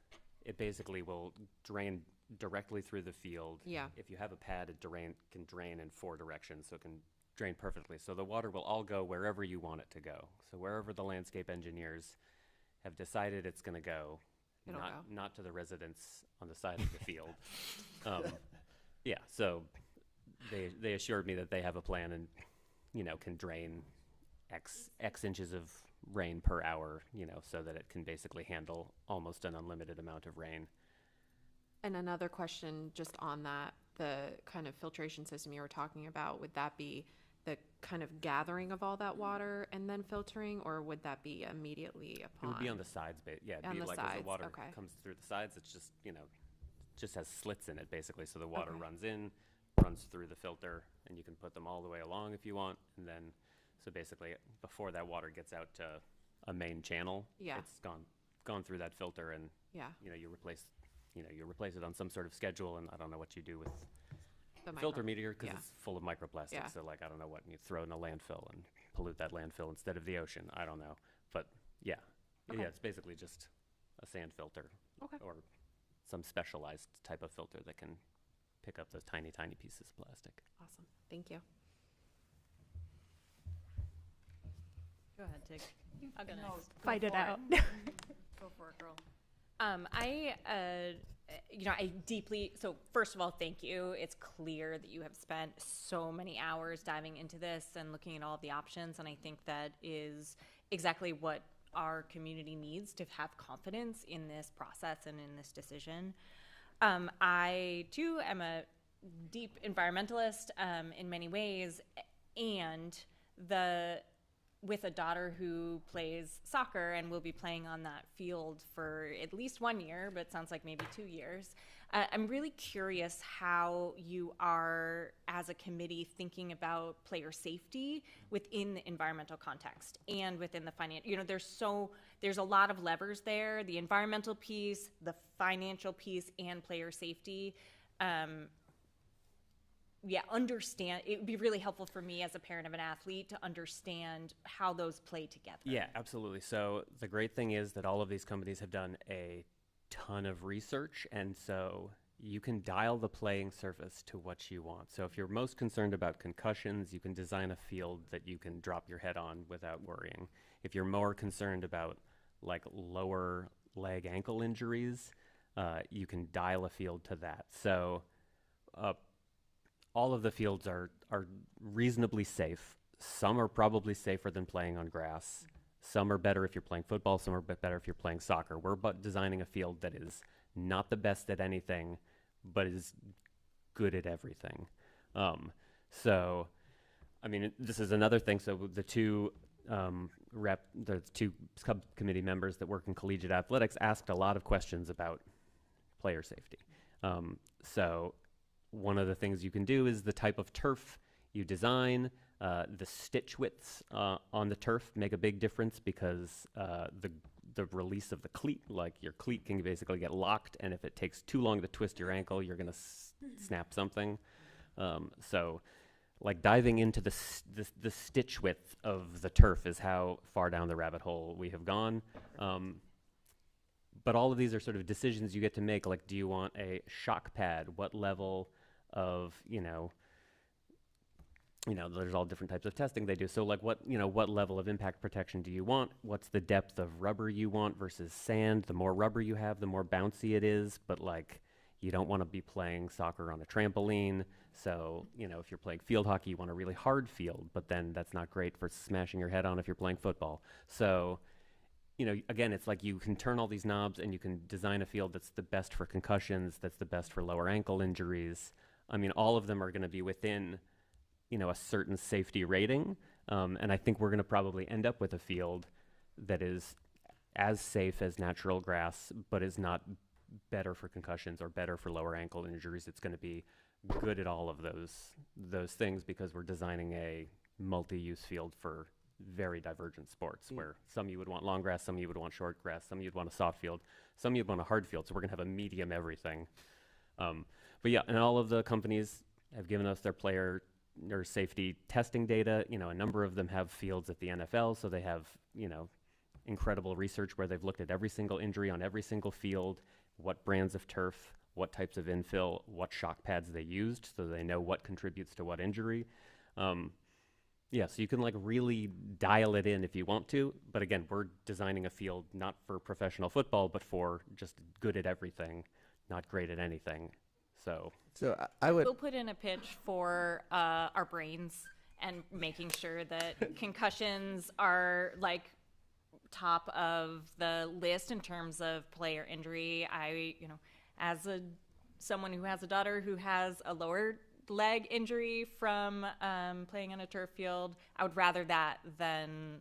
Speaker 6: it basically will drain directly through the field.
Speaker 7: Yeah.
Speaker 6: If you have a pad, it can drain in 4 directions, so it can drain perfectly. So the water will all go wherever you want it to go. So wherever the landscape engineers have decided it's going to go,
Speaker 7: It'll go.
Speaker 6: not to the residents on the side of the field. Yeah, so they assured me that they have a plan and, you know, can drain X inches of rain per hour, you know, so that it can basically handle almost an unlimited amount of rain.
Speaker 7: And another question just on that, the kind of filtration system you were talking about, would that be the kind of gathering of all that water and then filtering, or would that be immediately upon?
Speaker 6: It would be on the sides, yeah, it'd
Speaker 7: On
Speaker 6: be
Speaker 7: the
Speaker 6: like as
Speaker 7: sides,
Speaker 6: the water
Speaker 7: okay.
Speaker 6: comes through the sides, it's just, you know, just has slits in it basically, so the water
Speaker 7: Okay.
Speaker 6: runs in, runs through the filter, and you can put them all the way along if you want, and then, so basically, before that water gets out to a main channel,
Speaker 7: Yeah.
Speaker 6: it's gone through that filter, and
Speaker 7: Yeah.
Speaker 6: you know, you replace it on some sort of schedule, and I don't know what you do with
Speaker 7: The
Speaker 6: filter
Speaker 7: micro-
Speaker 6: media, because
Speaker 7: yeah.
Speaker 6: it's full of microplastics,
Speaker 7: Yeah.
Speaker 6: so like, I don't know what, you throw it in a landfill and pollute that landfill instead of the ocean, I don't know, but yeah.
Speaker 7: Okay.
Speaker 6: Yeah, it's basically just a sand filter.
Speaker 7: Okay.
Speaker 6: Or some specialized type of filter that can pick up those tiny, tiny pieces of plastic.
Speaker 7: Awesome. Thank you.
Speaker 3: Go ahead, Tig. I'll go next.
Speaker 1: Fight it out.
Speaker 3: Go for it, girl. So first of all, thank you. It's clear that you have spent so many hours diving into this and looking at all of the options, and I think that is exactly what our community needs to have confidence in this process and in this decision. I too am a deep environmentalist in many ways, and with a daughter who plays soccer and will be playing on that field for at least 1 year, but it sounds like maybe 2 years. I'm really curious how you are, as a committee, thinking about player safety within the environmental context and within the financial. You know, there's a lot of levers there: the environmental piece, the financial piece, and player safety. Understand. It would be really helpful for me as a parent of an athlete to understand how those play together.
Speaker 6: Yeah, absolutely. So the great thing is that all of these companies have done a ton of research, and so you can dial the playing surface to what you want. So if you're most concerned about concussions, you can design a field that you can drop your head on without worrying. If you're more concerned about like lower leg ankle injuries, you can dial a field to that. So all of the fields are reasonably safe. Some are probably safer than playing on grass. Some are better if you're playing football. Some are better if you're playing soccer. We're designing a field that is not the best at anything, but is good at everything. So, I mean, this is another thing. So the two the two subcommittee members that work in collegiate athletics asked a lot of questions about player safety. So one of the things you can do is the type of turf you design. The stitch widths on the turf make a big difference because the release of the cleat, like your cleat can basically get locked, and if it takes too long to twist your ankle, you're going to snap something. So like diving into the stitch width of the turf is how far down the rabbit hole we have gone. But all of these are sort of decisions you get to make. Like, do you want a shock pad? What level of, there's all different types of testing they do. So like what level of impact protection do you want? What's the depth of rubber you want versus sand? The more rubber you have, the more bouncy it is. But like, you don't want to be playing soccer on a trampoline. So, if you're playing field hockey, you want a really hard field, but then that's not great for smashing your head on if you're playing football. So, again, it's like you can turn all these knobs and you can design a field that's the best for concussions, that's the best for lower ankle injuries. I mean, all of them are going to be within, a certain safety rating. And I think we're going to probably end up with a field that is as safe as natural grass, but is not better for concussions or better for lower ankle injuries. It's going to be good at all of those things because we're designing a multi-use field for very divergent sports where some you would want long grass, some you would want short grass, some you'd want a soft field, some you'd want a hard field. So we're going to have a medium everything. But yeah, and all of the companies have given us their player or safety testing data. A number of them have fields at the NFL, so they have, incredible research where they've looked at every single injury on every single field, what brands of turf, what types of infill, what shock pads they used, so they know what contributes to what injury. Yeah, so you can like really dial it in if you want to, but again, we're designing a field not for professional football, but for just good at everything, not great at anything. So
Speaker 3: We'll put in a pitch for our brains and making sure that concussions are like top of the list in terms of player injury. As someone who has a daughter who has a lower leg injury from playing on a turf field, I would rather that than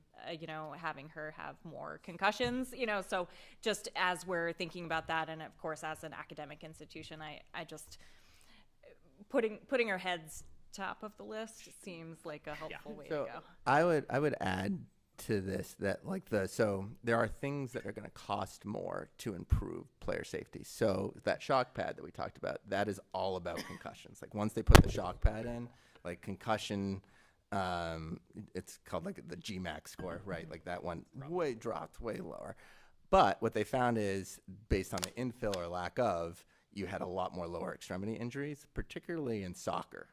Speaker 3: having her have more concussions. So just as we're thinking about that, and of course as an academic institution, I just putting our heads top of the list seems like a helpful way to go.
Speaker 4: I would add to this that so there are things that are going to cost more to improve player safety. So that shock pad that we talked about, that is all about concussions. Like once they put the shock pad in, like concussion, it's called like the GMAX score, right? Like that one dropped way lower. But what they found is based on the infill or lack of, you had a lot more lower extremity injuries, particularly in soccer,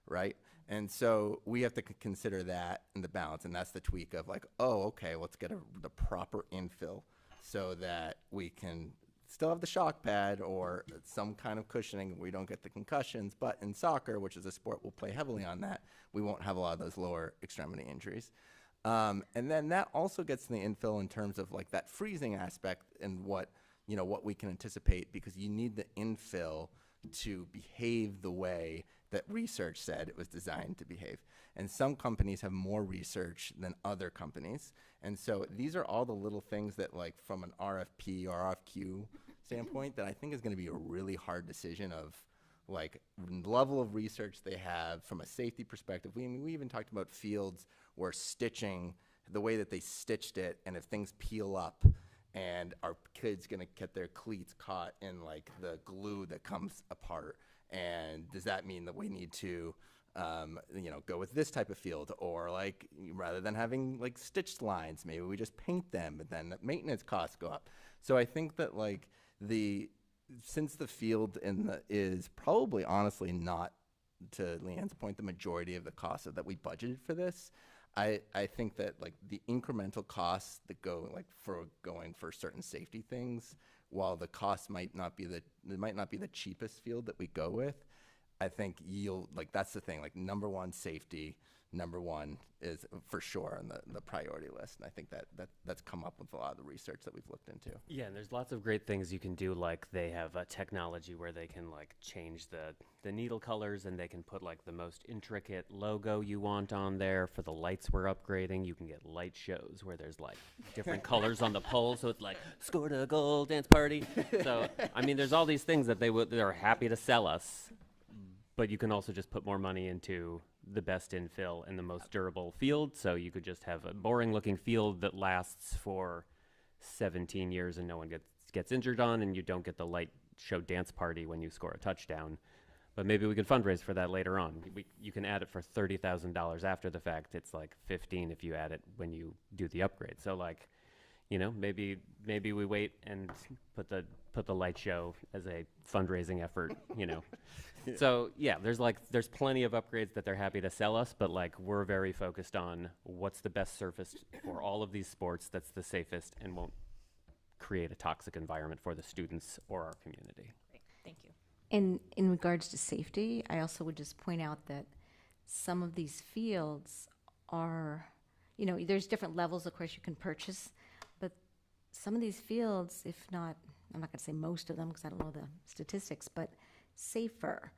Speaker 4: right? And so we have to consider that in the balance, and that's the tweak of like, oh, okay, let's get the proper infill so that we can still have the shock pad or some kind of cushioning. We don't get the concussions, but in soccer, which is a sport we'll play heavily on that, we won't have a lot of those lower extremity injuries. And then that also gets to the infill in terms of like that freezing aspect and what we can anticipate, because you need the infill to behave the way that research said it was designed to behave. And some companies have more research than other companies. And so these are all the little things that like from an RFP or RFQ standpoint that I think is going to be a really hard decision of like level of research they have from a safety perspective. We even talked about fields where stitching, the way that they stitched it, and if things peel up, and our kids gonna get their cleats caught in like the glue that comes apart, and does that mean that we need to go with this type of field, or like rather than having like stitched lines, maybe we just paint them, but then the maintenance costs go up. So I think that like since the field is probably honestly not, to Leanne's point, the majority of the cost that we budgeted for this, I think that like the incremental costs that go like for going for certain safety things, while the cost might not be the cheapest field that we go with, I think that's the thing. Like number one, safety. number one is for sure on the priority list. And I think that's come up with a lot of the research that we've looked into.
Speaker 6: Yeah, and there's lots of great things you can do, like they have a technology where they can like change the needle colors, and they can put like the most intricate logo you want on there. For the lights we're upgrading, you can get light shows where there's like different colors on the pole, so it's like scored a goal, dance party. So I mean, there's all these things that they're happy to sell us, but you can also just put more money into the best infill and the most durable field. So you could just have a boring looking field that lasts for 17 years and no one gets injured on, and you don't get the light show dance party when you score a touchdown. But maybe we can fundraise for that later on. You can add it for $30,000 after the fact. It's like 15 if you add it when you do the upgrade. So like, you know, maybe we wait and put the light show as a fundraising effort, you know. So yeah, there's plenty of upgrades that they're happy to sell us, but like we're very focused on what's the best surface for all of these sports that's the safest and won't create a toxic environment for the students or our community.
Speaker 3: Great, thank you.
Speaker 18: In regards to safety, I also would just point out that some of these fields are, you know, there's different levels, of course, you can purchase, but some of these fields, if not, I'm not going to say most of them because I don't know the statistics, but safer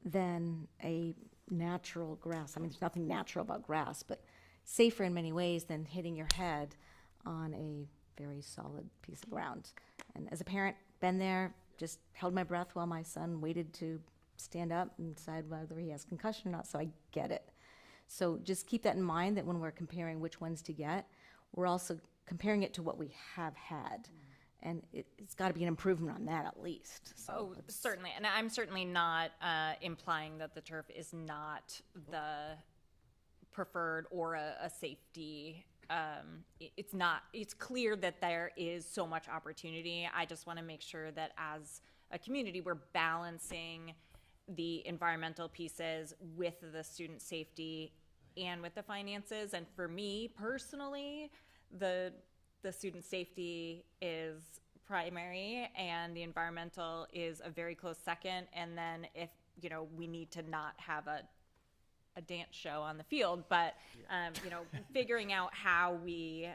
Speaker 18: than a natural grass. I mean, there's nothing natural about grass, but safer in many ways than hitting your head on a very solid piece of ground. And as a parent, been there, just held my breath while my son waited to stand up and decide whether he has concussion or not, so I get it. So just keep that in mind, that when we're comparing which ones to get, we're also comparing it to what we have had. And it's got to be an improvement on that at least. So
Speaker 3: Certainly. And I'm certainly not implying that the turf is not the preferred or a safety. It's not. It's clear that there is so much opportunity. I just want to make sure that as a community, we're balancing the environmental pieces with the student safety and with the finances. And for me personally, the student safety is primary and the environmental is a very close second. And then if, you know, we need to not have a dance show on the field, but, you know, figuring out how the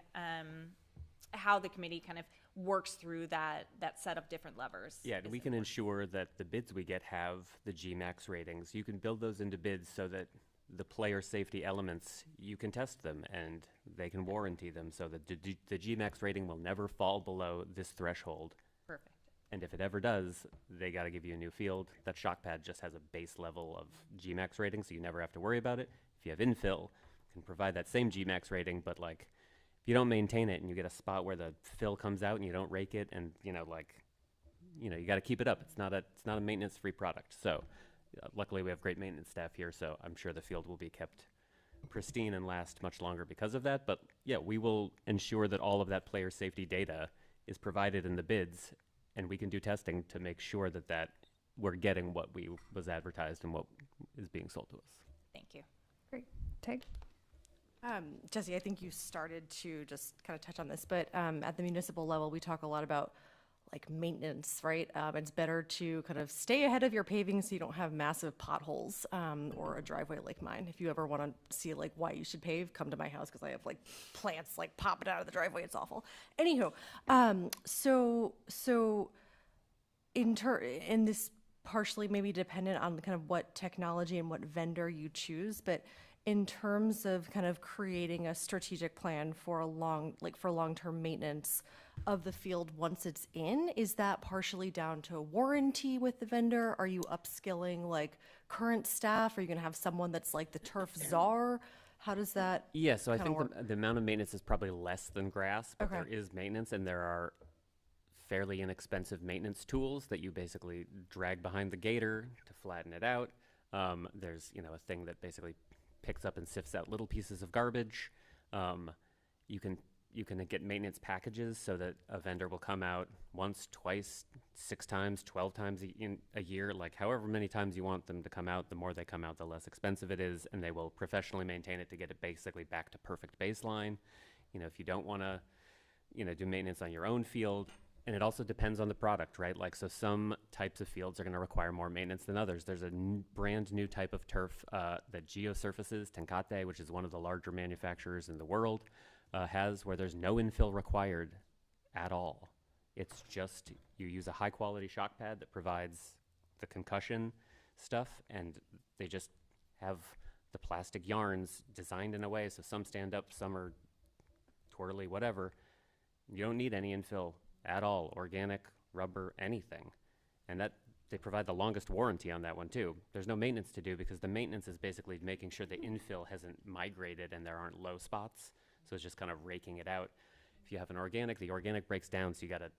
Speaker 3: committee kind of works through that set of different levers.
Speaker 6: Yeah, and we can ensure that the bids we get have the GMAX ratings. You can build those into bids so that the player safety elements, you can test them and they can warranty them so that the GMAX rating will never fall below this threshold.
Speaker 3: Perfect.
Speaker 6: And if it ever does, they got to give you a new field. That shock pad just has a base level of GMAX rating, so you never have to worry about it. If you have infill, you can provide that same GMAX rating, but like if you don't maintain it and you get a spot where the fill comes out and you don't rake it, and you know, like, you know, you got to keep it up. It's not a maintenance-free product. So luckily we have great maintenance staff here, so I'm sure the field will be kept pristine and last much longer because of that. But yeah, we will ensure that all of that player safety data is provided in the bids, and we can do testing to make sure that we're getting what was advertised and what is being sold to us.
Speaker 3: Thank you.
Speaker 1: Great. Tag.
Speaker 13: Jesse, I think you started to just kind of touch on this, but at the municipal level, we talk a lot about like maintenance, right? It's better to kind of stay ahead of your paving so you don't have massive potholes or a driveway like mine. If you ever want to see like why you should pave, come to my house because I have like plants like popping out of the driveway. It's awful. Anywho, so in this partially maybe dependent on kind of what technology and what vendor you choose, but in terms of kind of creating a strategic plan for long-term maintenance of the field once it's in, is that partially down to warranty with the vendor? Are you upskilling like current staff? Are you going to have someone that's like the turf czar? How does that?
Speaker 6: Yeah, so I think the amount of maintenance is probably less than grass, but
Speaker 13: Okay.
Speaker 6: there is maintenance, and there are fairly inexpensive maintenance tools that you basically drag behind the gator to flatten it out. There's, you know, a thing that basically picks up and sifts out little pieces of garbage. You can get maintenance packages so that a vendor will come out once, twice, 6 times, 12 times in a year, like however many times you want them to come out. The more they come out, the less expensive it is, and they will professionally maintain it to get it basically back to perfect baseline. You know, if you don't want to, you know, do maintenance on your own field, And it also depends on the product, right? Like, so some types of fields are going to require more maintenance than others. There's a brand new type of turf that Geosurfaces, Tenkate, which is one of the larger manufacturers in the world, has, where there's no infill required at all. It's just you use a high quality shock pad that provides the concussion stuff, and they just have the plastic yarns designed in a way so some stand up, some are twirly, whatever. You don't need any infill at all, organic, rubber, anything. And that they provide the longest warranty on that one too. There's no maintenance to do because the maintenance is basically making sure the infill hasn't migrated and there aren't low spots. So it's just kind of raking it out. If you have an organic, the organic breaks down, so you got to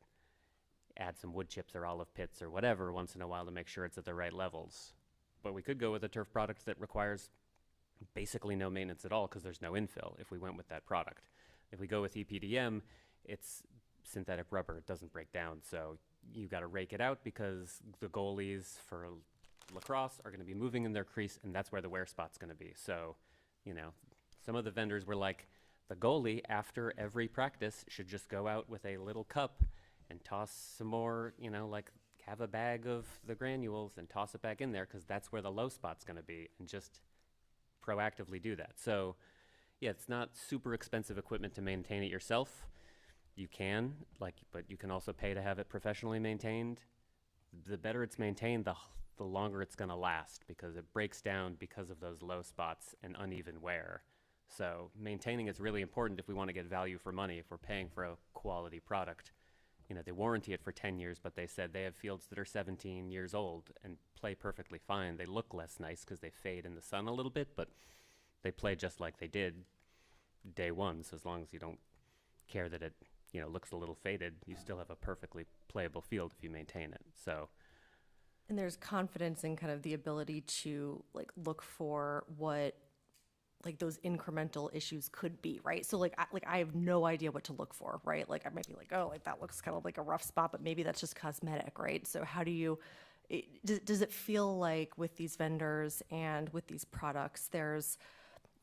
Speaker 6: add some wood chips or olive pits or whatever once in a while to make sure it's at the right levels. But we could go with a turf product that requires basically no maintenance at all because there's no infill if we went with that product. If we go with EPDM, it's synthetic rubber. It doesn't break down, so you got to rake it out because the goalies for lacrosse are going to be moving in their crease, and that's where the wear spot's going to be. So, you know, some of the vendors were like, the goalie after every practice should just go out with a little cup and toss some more, you know, like have a bag of the granules and toss it back in there because that's where the low spot's going to be, and just proactively do that. So yeah, it's not super expensive equipment to maintain it yourself. You can, but you can also pay to have it professionally maintained. The better it's maintained, the longer it's going to last because it breaks down because of those low spots and uneven wear. So maintaining it's really important if we want to get value for money, if we're paying for a quality product. You know, they warranty it for 10 years, but they said they have fields that are 17 years old and play perfectly fine. They look less nice because they fade in the sun a little bit, but they play just like they did day one. So as long as you don't care that it, you know, looks a little faded, you still have a perfectly playable field if you maintain it. So,
Speaker 13: and there's confidence in kind of the ability to like look for what like those incremental issues could be, right? So like I have no idea what to look for, right? Like I might be like, oh, like that looks kind of like a rough spot, but maybe that's just cosmetic, right? So how do you, does it feel like with these vendors and with these products, there's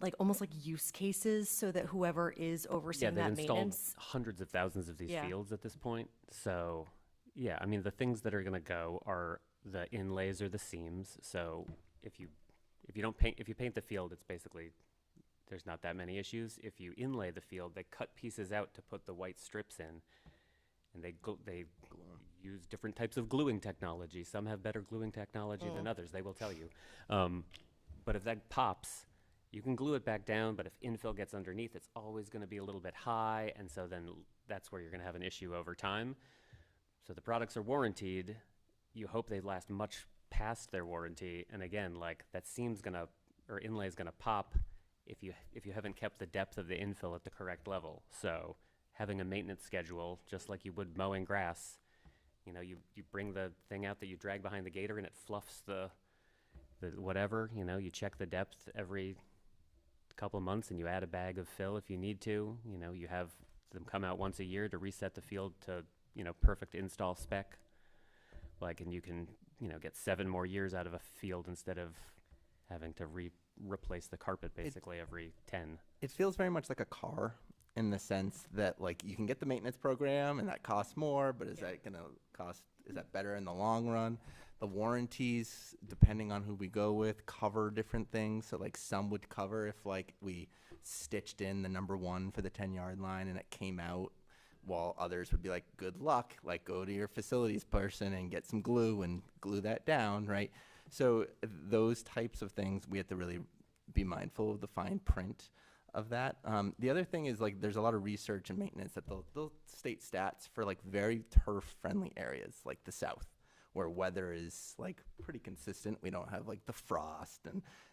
Speaker 13: like almost like use cases so that whoever is overseeing that maintenance? Yeah, they've installed
Speaker 6: hundreds of thousands of these fields at this point. So yeah, I mean, the things that are going to go are the inlays or the seams. So if you paint the field, it's basically, there's not that many issues. If you inlay the field, they cut pieces out to put the white strips in, and they use different types of gluing technology. Some have better gluing technology than others, they will tell you. But if that pops, you can glue it back down, but if infill gets underneath, it's always going to be a little bit high, and so then that's where you're going to have an issue over time. So the products are warranted. You hope they last much past their warranty, and again, like that seam's gonna, or inlay is gonna pop if you haven't kept the depth of the infill at the correct level. So having a maintenance schedule, just like you would mowing grass, you know, you bring the thing out that you drag behind the gator and it fluffs the whatever, you know, you check the depth every couple of months and you add a bag of fill if you need to. You know, you have them come out once a year to reset the field to, you know, perfect install spec. Like, and you can, you know, get 7 more years out of a field instead of having to replace the carpet basically every 10.
Speaker 4: It feels very much like a car in the sense that like you can get the maintenance program and that costs more, but is that better in the long run? The warranties, depending on who we go with, cover different things. So like some would cover if like we stitched in the number 1 for the 10-yard line and it came out, while others would be like, good luck, like go to your facilities person and get some glue and glue that down, right? So those types of things, we have to really be mindful of the fine print of that. The other thing is like there's a lot of research and maintenance that they'll state stats for like very turf-friendly areas like the South, where weather is like pretty consistent. We don't have like the frost.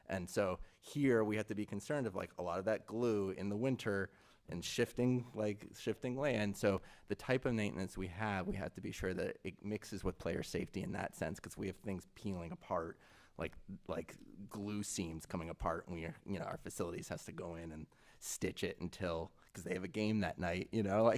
Speaker 4: And so here we have to be concerned of like a lot of that glue in the winter and shifting land. So the type of maintenance we have to be sure that it mixes with player safety in that sense, because we have things peeling apart, like glue seams coming apart, and our facilities has to go in and stitch it until, because they have a game that night,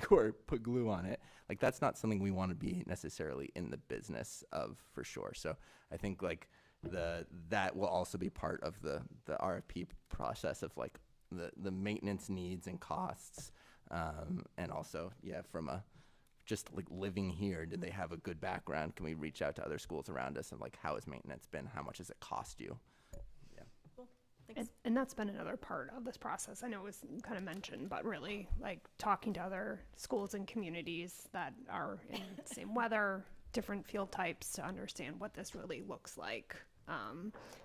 Speaker 4: or put glue on it. Like that's not something we want to be necessarily in the business of, for sure. So I think like that will also be part of the RFP process of like the maintenance needs and costs, and also from a just like living here, did they have a good background? Can we reach out to other schools around us and like, how has maintenance been? How much does it cost you?
Speaker 1: And that's been another part of this process. I know it was kind of mentioned, but really like talking to other schools and communities that are in the same weather, different field types to understand what this really looks like.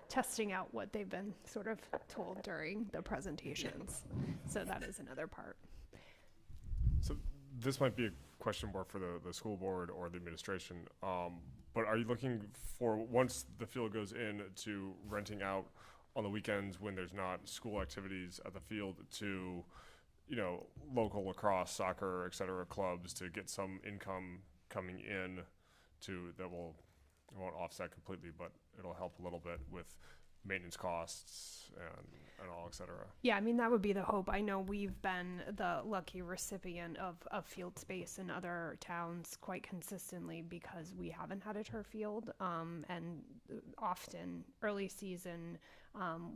Speaker 1: Testing out what they've been sort of told during the presentations. So that is another part.
Speaker 12: So this might be a question more for the school board or the administration, but are you looking for, once the field goes in, to renting out on the weekends when there's not school activities at the field to, you know, local lacrosse, soccer, et cetera, clubs to get some income coming in to, that will, it won't offset completely, but it'll help a little bit with maintenance costs and all, et cetera?
Speaker 1: Yeah, I mean, that would be the hope. I know we've been the lucky recipient of field space in other towns quite consistently because we haven't had a turf field. And often early season,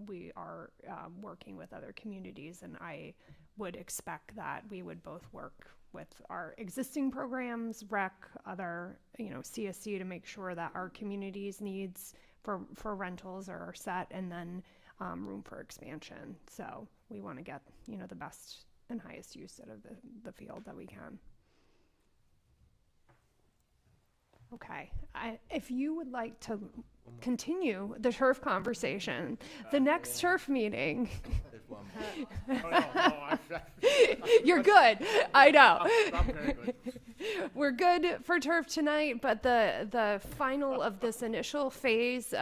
Speaker 1: we are working with other communities, and I would expect that we would both work with our existing programs, rec, other, you know, CSC, to make sure that our community's needs for rentals are set, and then room for expansion. So we want to get, you know, the best and highest use out of the field that we can. Okay, if you would like to continue the turf conversation, the next turf meeting. You're good. I know.
Speaker 12: I'm very good.
Speaker 1: We're good for turf tonight, but the final of this initial phase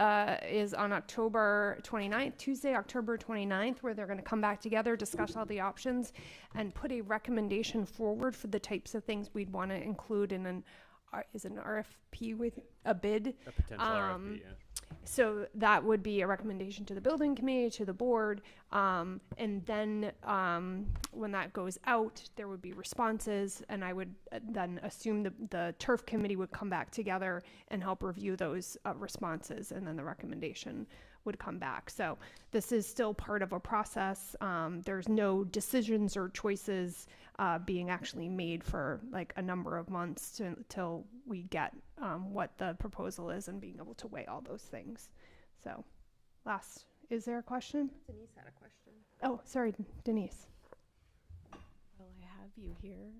Speaker 1: is on October 29th, Tuesday, October 29th, where they're going to come back together, discuss all the options, and put a recommendation forward for the types of things we'd want to include in an RFP with a bid.
Speaker 6: A potential RFP, yeah.
Speaker 1: So that would be a recommendation to the building committee, to the board, and then when that goes out, there would be responses, and I would then assume the turf committee would come back together and help review those responses, and then the recommendation would come back. So this is still part of a process. There's no decisions or choices being actually made for like a number of months till we get what the proposal is and being able to weigh all those things. So is there a question?
Speaker 8: Denise had a question.
Speaker 1: Oh, sorry, Denise.
Speaker 8: Well, I have you here.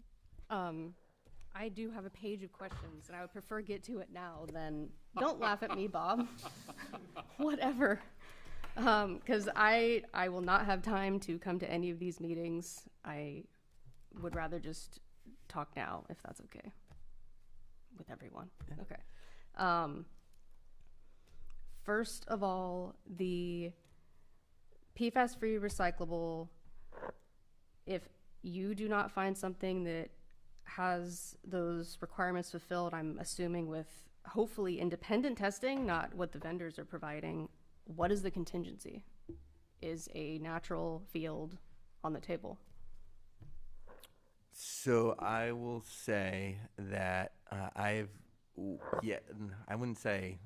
Speaker 8: I do have a page of questions, and I would prefer get to it now than, don't laugh at me, Bob. Whatever. Because I will not have time to come to any of these meetings. I would rather just talk now, if that's okay with everyone. Yeah. Okay. First of all, the PFAS-free recyclable, if you do not find something that has those requirements fulfilled, I'm assuming with hopefully independent testing, not what the vendors are providing, what is the contingency? Is a natural field on the table?
Speaker 4: So I will say that I wouldn't say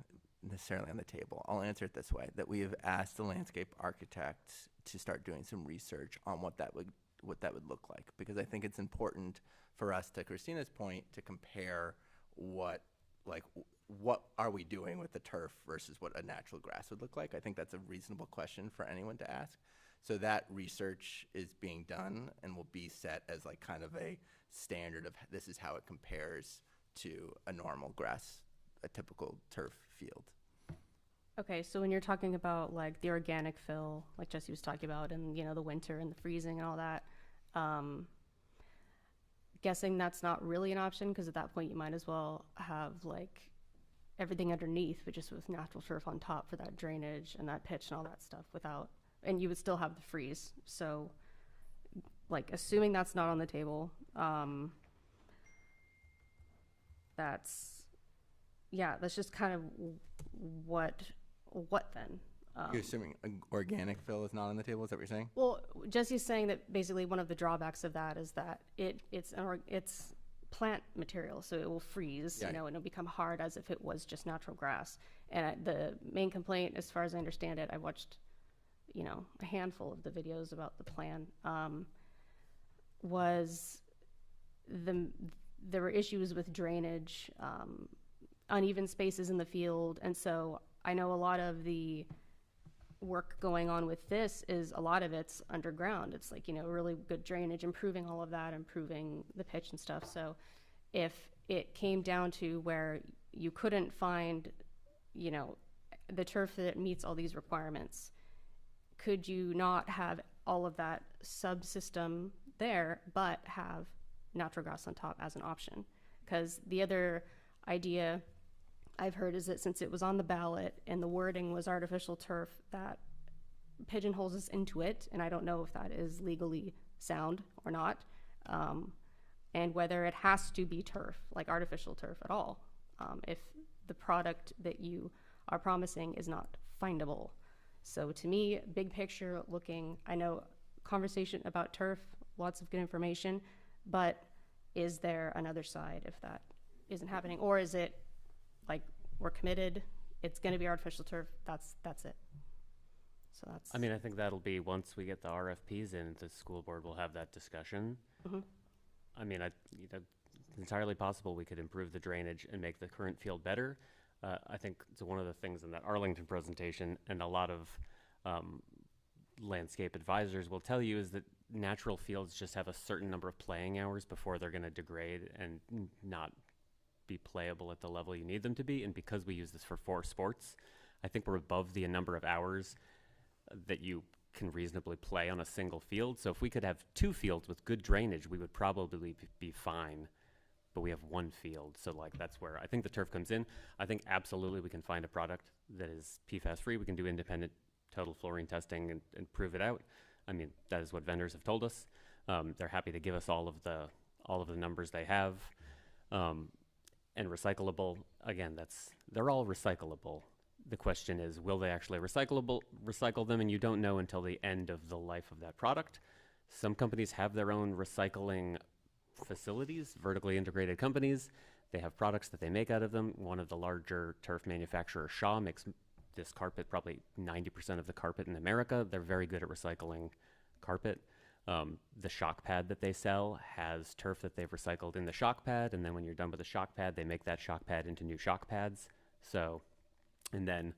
Speaker 4: necessarily on the table. I'll answer it this way, that we have asked the landscape architect to start doing some research on what that would look like, because I think it's important for us, to Christina's point, to compare what are we doing with the turf versus what a natural grass would look like. I think that's a reasonable question for anyone to ask. So that research is being done and will be set as like kind of a standard of this is how it compares to a normal grass, a typical turf field.
Speaker 8: Okay, so when you're talking about like the organic fill, like Jesse was talking about, and you know, the winter and the freezing and all that, guessing that's not really an option, because at that point you might as well have like everything underneath, but just with natural turf on top for that drainage and that pitch and all that stuff without, and you would still have the freeze. So like assuming that's not on the table, that's just kind of what then?
Speaker 4: You're assuming organic fill is not on the table? Is that what you're saying?
Speaker 8: Well, Jesse's saying that basically one of the drawbacks of that is that it's plant material, so it will freeze,
Speaker 4: Yeah.
Speaker 8: you know, and it'll become hard as if it was just natural grass. And the main complaint, as far as I understand it, I watched, you know, a handful of the videos about the plan, was there were issues with drainage, uneven spaces in the field. And so I know a lot of the work going on with this is a lot of it's underground. It's like, really good drainage, improving all of that, improving the pitch and stuff. So if it came down to where you couldn't find, the turf that meets all these requirements, could you not have all of that subsystem there, but have natural grass on top as an option? Because the other idea I've heard is that since it was on the ballot and the wording was artificial turf, that pigeonholes us into it, and I don't know if that is legally sound or not, and whether it has to be turf, like artificial turf at all, if the product that you are promising is not findable. So to me, big picture looking, I know conversation about turf, lots of good information, but is there another side if that isn't happening? Or is it like, we're committed, it's gonna be artificial turf, that's it. So that's.
Speaker 6: I mean, I think that'll be once we get the RFPs in, the school board will have that discussion. I mean, it's entirely possible we could improve the drainage and make the current field better. I think it's one of the things in that Arlington presentation, and a lot of landscape advisors will tell you, is that natural fields just have a certain number of playing hours before they're going to degrade and not be playable at the level you need them to be. And because we use this for 4 sports, I think we're above the number of hours that you can reasonably play on a single field. So if we could have 2 fields with good drainage, we would probably be fine. But we have 1 field, so like that's where I think the turf comes in. I think absolutely we can find a product that is PFAS free. We can do independent total fluorine testing and prove it out. I mean, that is what vendors have told us. They're happy to give us all of the numbers they have. And recyclable, again, they're all recyclable. The question is, will they actually recycle them? And you don't know until the end of the life of that product. Some companies have their own recycling facilities, vertically integrated companies. They have products that they make out of them. One of the larger turf manufacturers, Shaw, makes this carpet, probably 90% of the carpet in America. They're very good at recycling carpet. The shock pad that they sell has turf that they've recycled in the shock pad, and then when you're done with the shock pad, they make that shock pad into new shock pads. So, and then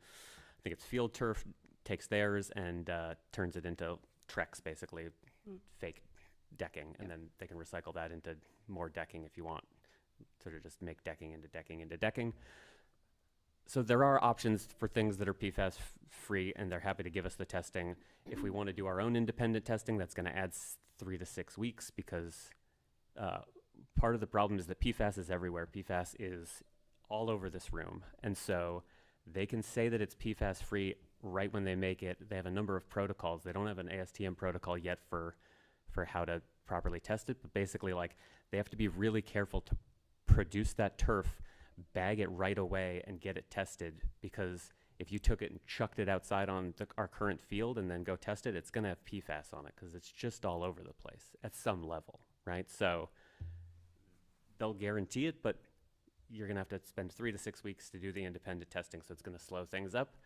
Speaker 6: I think it's Field Turf takes theirs and turns it into Trex, basically, fake decking, and then they can recycle that into more decking if you want. Sort of just make decking into decking into decking. So there are options for things that are PFAS free, and they're happy to give us the testing. If we want to do our own independent testing, that's going to add 3 to 6 weeks, because part of the problem is that PFAS is everywhere. PFAS is all over this room. And so they can say that it's PFAS free right when they make it. They have a number of protocols. They don't have an ASTM protocol yet for how to properly test it, but basically, like, they have to be really careful to produce that turf, bag it right away, and get it tested, because if you took it and chucked it outside on our current field and then go test it, it's going to have PFAS on it, because it's just all over the place at some level, right? So they'll guarantee it, but you're going to have to spend 3 to 6 weeks to do the independent testing, so it's going to slow things up.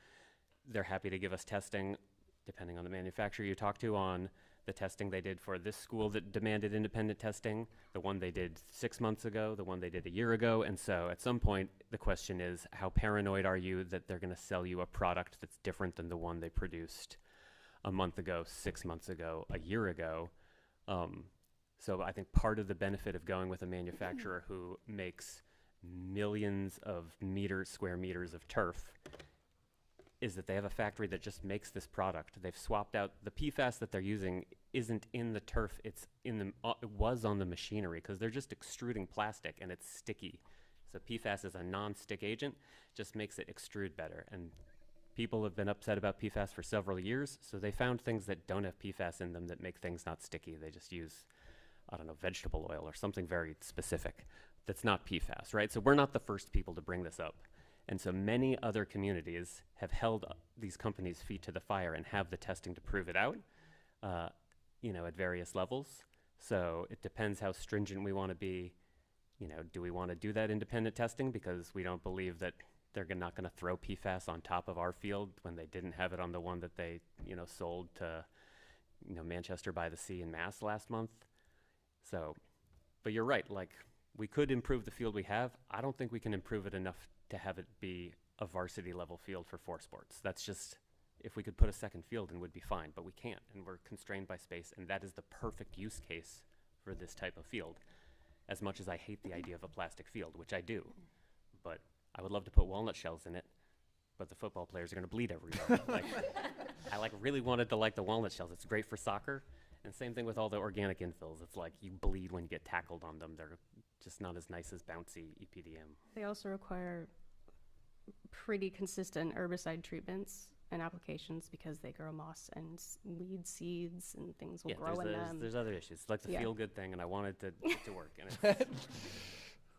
Speaker 6: They're happy to give us testing, depending on the manufacturer you talk to, on the testing they did for this school that demanded independent testing, the one they did 6 months ago, the one they did a year ago. And so at some point, the question is, how paranoid are you that they're going to sell you a product that's different than the one they produced a month ago, 6 months ago, a year ago? So I think part of the benefit of going with a manufacturer who makes millions of square meters of turf is that they have a factory that just makes this product. They've swapped out the PFAS that they're using isn't in the turf, it's in the it was on the machinery, because they're just extruding plastic and it's sticky. So PFAS is a non-stick agent, just makes it extrude better. And people have been upset about PFAS for several years, so they found things that don't have PFAS in them that make things not sticky. They just use, I don't know, vegetable oil or something very specific that's not PFAS, right? So we're not the first people to bring this up. And so many other communities have held these companies' feet to the fire and have the testing to prove it out, at various levels. So it depends how stringent we want to be. Do we want to do that independent testing because we don't believe that they're not going to throw PFAS on top of our field when they didn't have it on the one that they, sold to, Manchester by the Sea in Mass last month? So, but you're right, like, we could improve the field we have. I don't think we can improve it enough to have it be a varsity level field for 4 sports. That's just, if we could put a second field in, would be fine, but we can't, and we're constrained by space, and that is the perfect use case for this type of field. As much as I hate the idea of a plastic field, which I do, but I would love to put walnut shells in it, but the football players are going to bleed everywhere. I really wanted to like the walnut shells. It's great for soccer, and same thing with all the organic infills. It's like you bleed when you get tackled on them. They're just not as nice as bouncy EPDM.
Speaker 8: They also require pretty consistent herbicide treatments and applications because they grow moss and weed seeds and things will grow in them.
Speaker 6: There's other issues. It's like the feel-good thing, and I wanted to work. And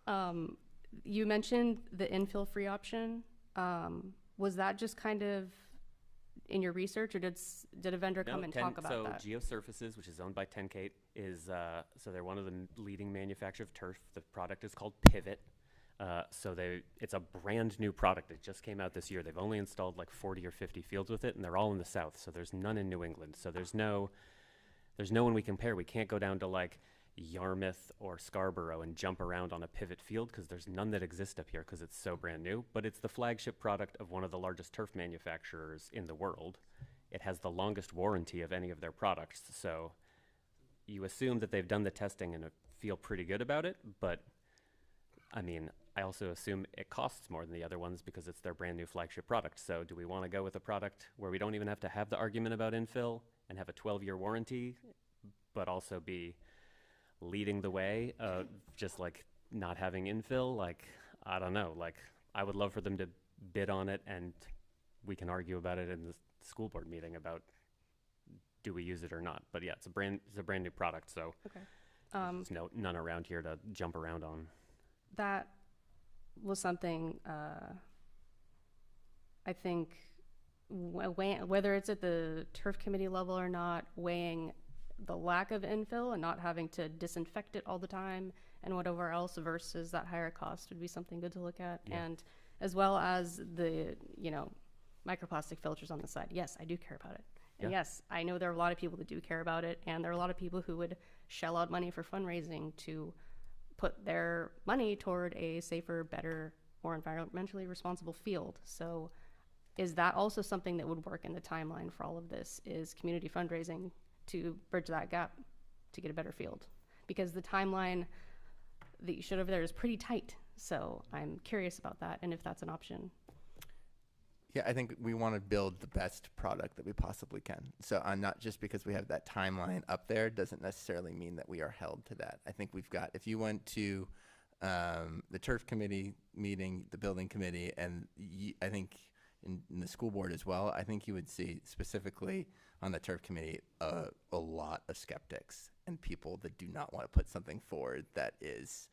Speaker 6: it's
Speaker 8: you mentioned the infill free option. Was that just kind of in your research, or did a vendor come and talk about that?
Speaker 6: So Geosurfaces, which is owned by 10Kate, is so they're one of the leading manufacturers of turf. The product is called Pivot. It's a brand new product. It just came out this year. They've only installed like 40 or 50 fields with it, and they're all in the south. So there's none in New England. So there's no one we compare. We can't go down to like Yarmouth or Scarborough and jump around on a Pivot field because there's none that exist up here because it's so brand new. But it's the flagship product of one of the largest turf manufacturers in the world. It has the longest warranty of any of their products. So you assume that they've done the testing and feel pretty good about it, but I mean, I also assume it costs more than the other ones because it's their brand new flagship product. So do we want to go with a product where we don't even have to have the argument about infill and have a 12-year warranty, but also be leading the way, just like not having infill? Like, I don't know. Like, I would love for them to bid on it, and we can argue about it in the school board meeting about do we use it or not. But yeah, it's a brand new product, so there's none around here to jump around on.
Speaker 8: That was something I think whether it's at the turf committee level or not, weighing the lack of infill and not having to disinfect it all the time and whatever else versus that higher cost would be something good to look at.
Speaker 6: Yeah.
Speaker 8: And as well as the, microplastic filters on the side. Yes, I do care about it. And yes, I know there are a lot of people that do care about it, and there are a lot of people who would shell out money for fundraising to put their money toward a safer, better, more environmentally responsible field. So is that also something that would work in the timeline for all of this, is community fundraising to bridge that gap to get a better field? Because the timeline that you showed over there is pretty tight. So I'm curious about that and if that's an option.
Speaker 4: Yeah, I think we want to build the best product that we possibly can. So not just because we have that timeline up there doesn't necessarily mean that we are held to that. I think we've got, if you went to the turf committee meeting, the building committee, and I think in the school board as well, I think you would see specifically on the turf committee a lot of skeptics and people that do not want to put something forward that is,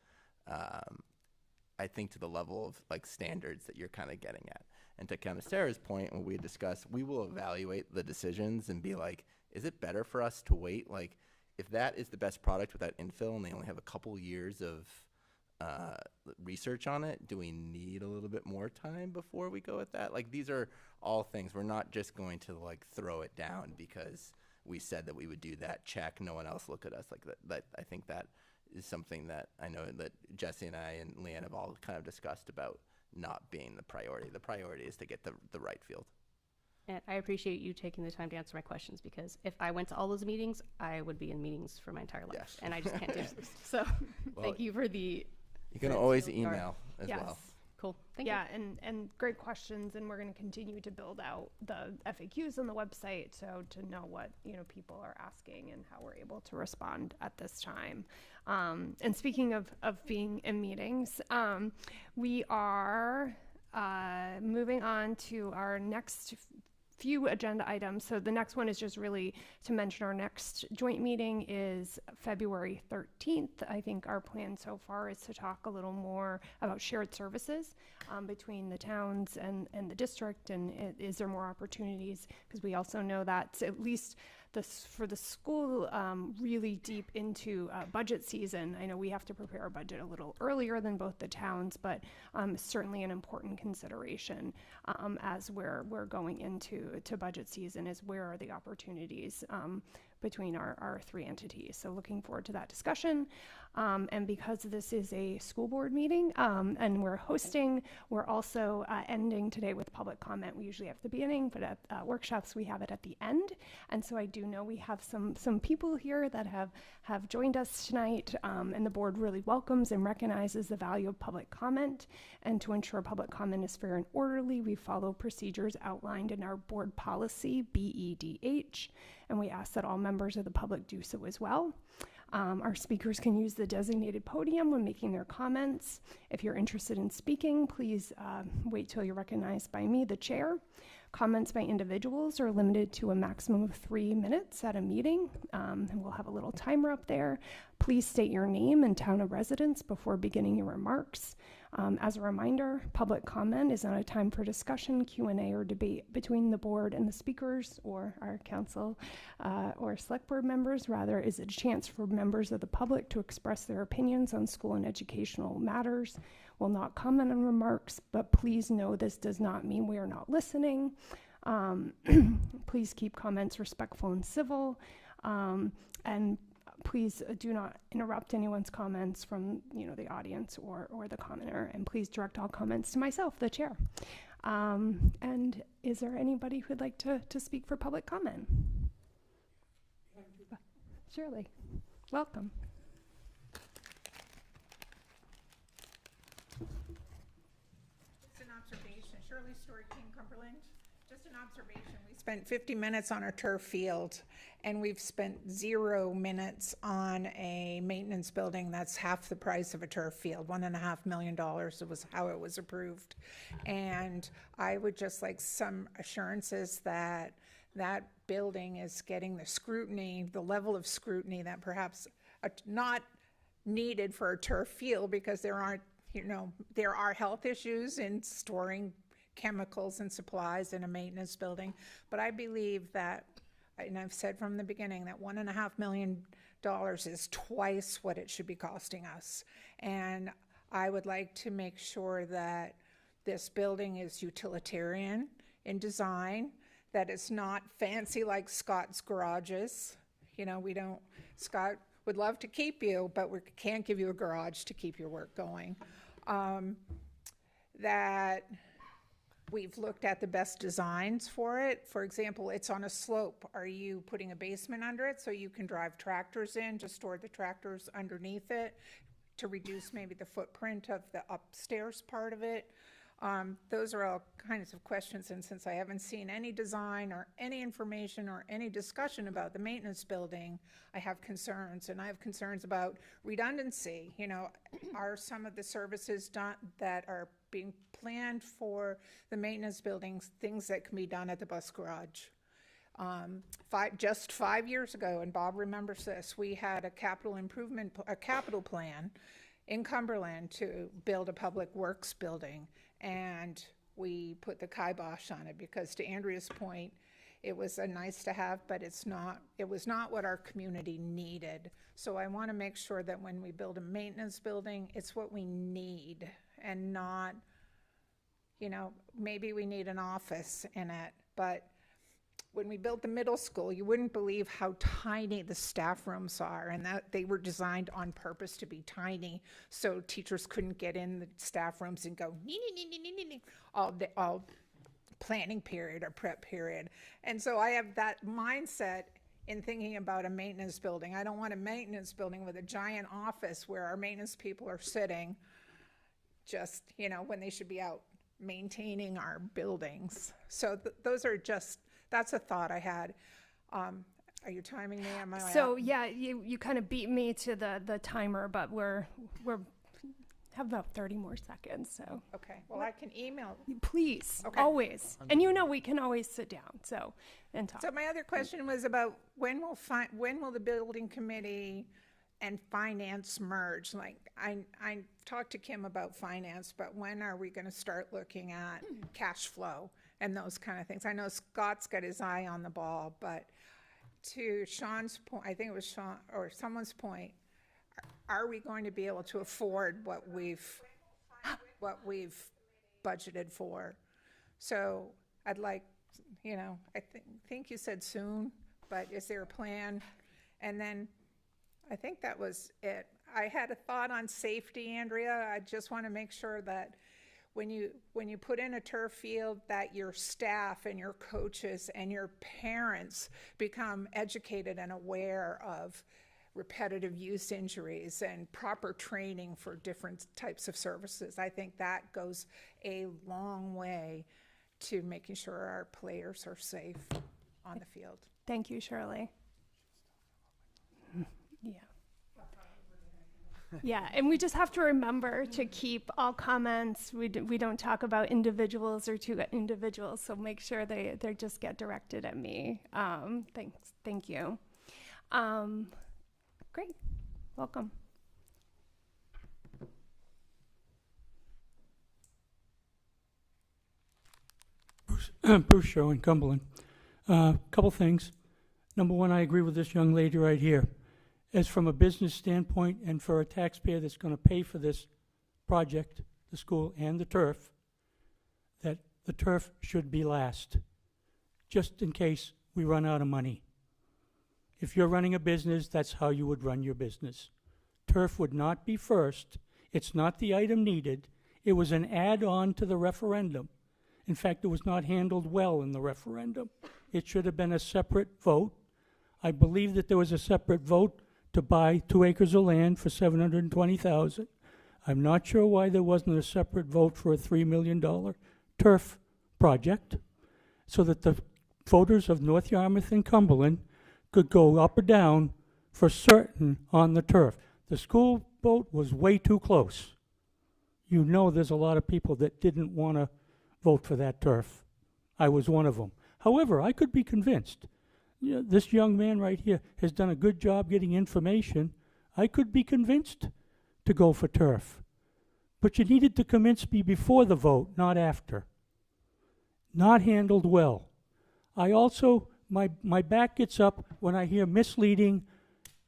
Speaker 4: I think, to the level of like standards that you're kind of getting at. And to kind of Sarah's point, when we discuss, we will evaluate the decisions and be like, is it better for us to wait? Like, if that is the best product without infill and they only have a couple years of research on it, do we need a little bit more time before we go with that? Like, these are all things. We're not just going to like throw it down because we said that we would do that. Check. No one else look at us like that. I think that is something that I know that Jesse and I and Leanne have all kind of discussed about not being the priority. The priority is to get the right field.
Speaker 8: And I appreciate you taking the time to answer my questions, because if I went to all those meetings, I would be in meetings for my entire life.
Speaker 4: Yes.
Speaker 8: And I just can't do it. So thank you for the...
Speaker 4: You can always email as well.
Speaker 8: Cool. Thank you.
Speaker 1: Yeah, and great questions, and we're going to continue to build out the FAQs on the website so to know what people are asking and how we're able to respond at this time. And speaking of being in meetings, we are moving on to our next few agenda items. So the next one is just really to mention our next joint meeting is February 13th. I think our plan so far is to talk a little more about shared services between the towns and the district, and is there more opportunities? Because we also know that at least for the school, really deep into budget season. I know we have to prepare our budget a little earlier than both the towns, but certainly an important consideration as we're going into budget season is where are the opportunities between our three entities. So looking forward to that discussion. And because this is a school board meeting and we're hosting, we're also ending today with public comment. We usually have the beginning, but at workshops we have it at the end. And so I do know we have some people here that have joined us tonight, and the board really welcomes and recognizes the value of public comment. And to ensure public comment is fair and orderly, we follow procedures outlined in our board policy, BEDH, and we ask that all members of the public do so as well. Our speakers can use the designated podium when making their comments. If you're interested in speaking, please wait till you're recognized by me, the chair. Comments by individuals are limited to a maximum of 3 minutes at a meeting, and we'll have a little timer up there. Please state your name and town of residence before beginning your remarks. As a reminder, public comment is not a time for discussion, Q&A, or debate between the board and the speakers or our council or select board members. Rather, is a chance for members of the public to express their opinions on school and educational matters. Will not comment on remarks, but please know this does not mean we are not listening. Please keep comments respectful and civil, and please do not interrupt anyone's comments from the audience or the commenter, and please direct all comments to myself, the chair. And is there anybody who'd like to speak for public comment? Shirley, welcome.
Speaker 21: Just an observation. Shirley Stewart, King Cumberland. Just an observation. We spent 50 minutes on our turf field, and we've spent 0 minutes on a maintenance building that's half the price of a turf field. $1.5 million was how it was approved. And I would just like some assurances that that building is getting the scrutiny, the level of scrutiny that perhaps not needed for a turf field, because there are health issues in storing chemicals and supplies in a maintenance building. But I believe that, and I've said from the beginning, that $1.5 million is twice what it should be costing us. And I would like to make sure that this building is utilitarian in design, that it's not fancy like Scott's garages. Scott would love to keep you, but we can't give you a garage to keep your work going. That we've looked at the best designs for it. For example, it's on a slope. Are you putting a basement under it so you can drive tractors in to store the tractors underneath it to reduce maybe the footprint of the upstairs part of it? Those are all kinds of questions, and since I haven't seen any design or any information or any discussion about the maintenance building, I have concerns, and I have concerns about redundancy. Are some of the services done that are being planned for the maintenance buildings things that can be done at the bus garage? Just 5 years ago, and Bob remembers this, we had a capital plan in Cumberland to build a public works building, and we put the kibosh on it because, to Andrea's point, it was a nice to have, but it was not what our community needed. So I want to make sure that when we build a maintenance building, it's what we need, and not, maybe we need an office in it. But when we built the middle school, you wouldn't believe how tiny the staff rooms are, and that they were designed on purpose to be tiny so teachers couldn't get in the staff rooms and go all planning period or prep period. And so I have that mindset in thinking about a maintenance building. I don't want a maintenance building with a giant office where our maintenance people are sitting just, when they should be out maintaining our buildings. So that's a thought I had. Are you timing me?
Speaker 1: Yeah, you kind of beat me to the timer, but we're have about 30 more seconds. So
Speaker 21: okay, well, I can email.
Speaker 1: Please,
Speaker 21: okay.
Speaker 1: Always, and we can always sit down and talk.
Speaker 21: So my other question was about when will the building committee and finance merge? Like I talked to Kim about finance, but when are we going to start looking at cash flow and those kind of things? I know Scott's got his eye on the ball, but to Sean's point, I think it was Sean or someone's point, are we going to be able to afford what we've budgeted for? So I'd like, I think you said soon, but is there a plan? And then I think that was it. I had a thought on safety, Andrea. I just want to make sure that when you put in a turf field, that your staff and your coaches and your parents become educated and aware of repetitive use injuries and proper training for different types of services. I think that goes a long way to making sure our players are safe on the field.
Speaker 1: Thank you, Shirley. Yeah. Yeah, and we just have to remember to keep all comments. We don't talk about individuals or to individuals, so make sure they just get directed at me. Thank you. Great, welcome.
Speaker 5: Bruce Sherwin, Cumberland. Couple things. Number one, I agree with this young lady right here. As from a business standpoint and for a taxpayer that's going to pay for this project, the school and the turf, that the turf should be last, just in case we run out of money. If you're running a business, that's how you would run your business. Turf would not be first. It's not the item needed. It was an add-on to the referendum. In fact, it was not handled well in the referendum. It should have been a separate vote. I believe that there was a separate vote to buy 2 acres of land for $720,000. I'm not sure why there wasn't a separate vote for a $3 million turf project, so that the voters of North Yarmouth and Cumberland could go up or down for certain on the turf. The school vote was way too close. You know there's a lot of people that didn't want to vote for that turf. I was one of them. However, I could be convinced. You know, this young man right here has done a good job getting information. I could be convinced to go for turf. But you needed to convince me before the vote, not after. Not handled well. I also, my back gets up when I hear misleading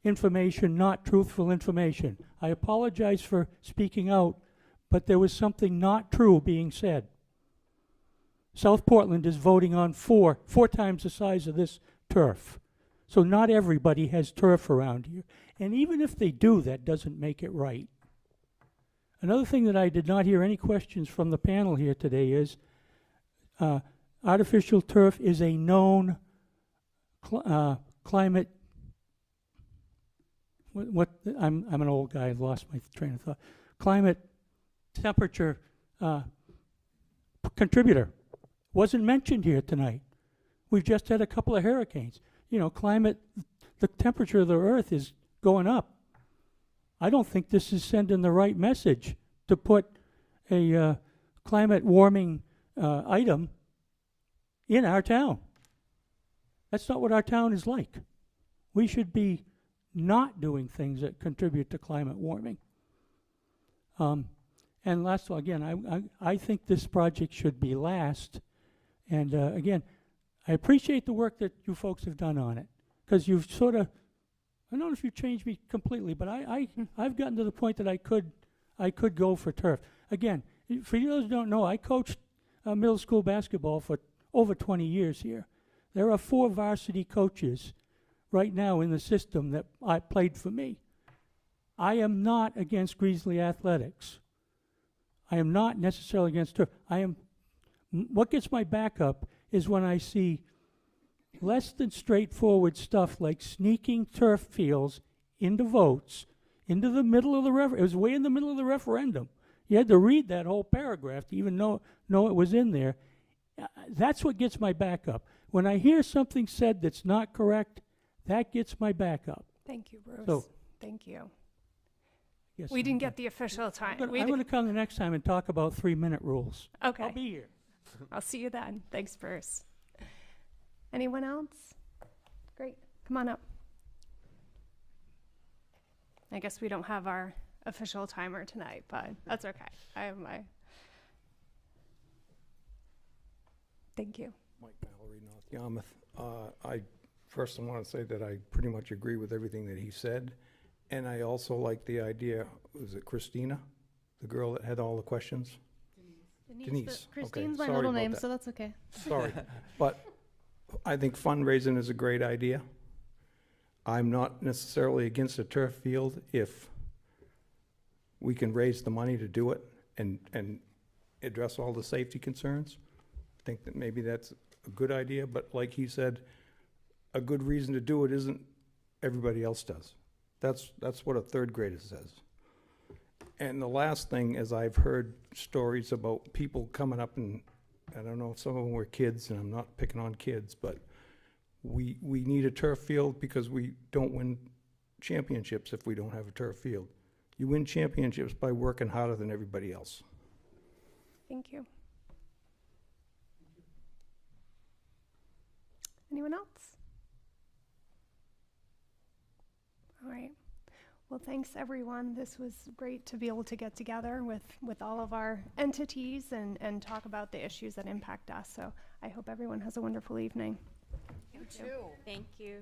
Speaker 5: information, not truthful information. I apologize for speaking out, but there was something not true being said. South Portland is voting on four times the size of this turf. So not everybody has turf around here. And even if they do, that doesn't make it right. Another thing that I did not hear any questions from the panel here today is artificial turf is a known climate. I'm an old guy. I lost my train of thought. Climate temperature contributor. Wasn't mentioned here tonight. We've just had a couple of hurricanes. You know, climate, the temperature of the earth is going up. I don't think this is sending the right message to put a climate warming item in our town. That's not what our town is like. We should be not doing things that contribute to climate warming. And last of all, again, I think this project should be last. And again, I appreciate the work that you folks have done on it, because you've sort of, I don't know if you've changed me completely, but I've gotten to the point that I could go for turf. Again, for you those who don't know, I coached middle school basketball for over 20 years here. There are 4 varsity coaches right now in the system that I played for me. I am not against Greasley athletics. I am not necessarily against turf. What gets my back up is when I see less than straightforward stuff like sneaking turf fields into votes, into the middle of the it was way in the middle of the referendum. You had to read that whole paragraph to even know it was in there. That's what gets my back up. When I hear something said that's not correct, that gets my back up.
Speaker 1: Thank you, Bruce.
Speaker 5: So,
Speaker 1: thank you.
Speaker 5: Yes,
Speaker 1: We didn't get the official time.
Speaker 5: I'm going to come the next time and talk about 3-minute rules.
Speaker 1: Okay.
Speaker 5: I'll be here.
Speaker 1: I'll see you then. Thanks, Bruce. Anyone else? Great. Come on up. I guess we don't have our official timer tonight, but that's okay. I have my... Thank you.
Speaker 22: Mike Mallory, North Yarmouth. I first want to say that I pretty much agree with everything that he said. And I also like the idea, was it Christina? The girl that had all the questions? Denise.
Speaker 13: Christine's
Speaker 22: Okay,
Speaker 13: my
Speaker 22: sorry
Speaker 13: middle
Speaker 22: about
Speaker 13: name,
Speaker 22: that.
Speaker 13: so that's okay.
Speaker 22: Sorry. But I think fundraising is a great idea. I'm not necessarily against a turf field if we can raise the money to do it and address all the safety concerns. I think that maybe that's a good idea, but like he said, a good reason to do it isn't everybody else does. That's what a third grader says. And the last thing is I've heard stories about people coming up, and I don't know if some of them were kids, and I'm not picking on kids, but we need a turf field because we don't win championships if we don't have a turf field. You win championships by working harder than everybody else.
Speaker 1: Thank you. Anyone else? All right. Well, thanks everyone. This was great to be able to get together with all of our entities and talk about the issues that impact us. So I hope everyone has a wonderful evening.
Speaker 3: You too. Thank you.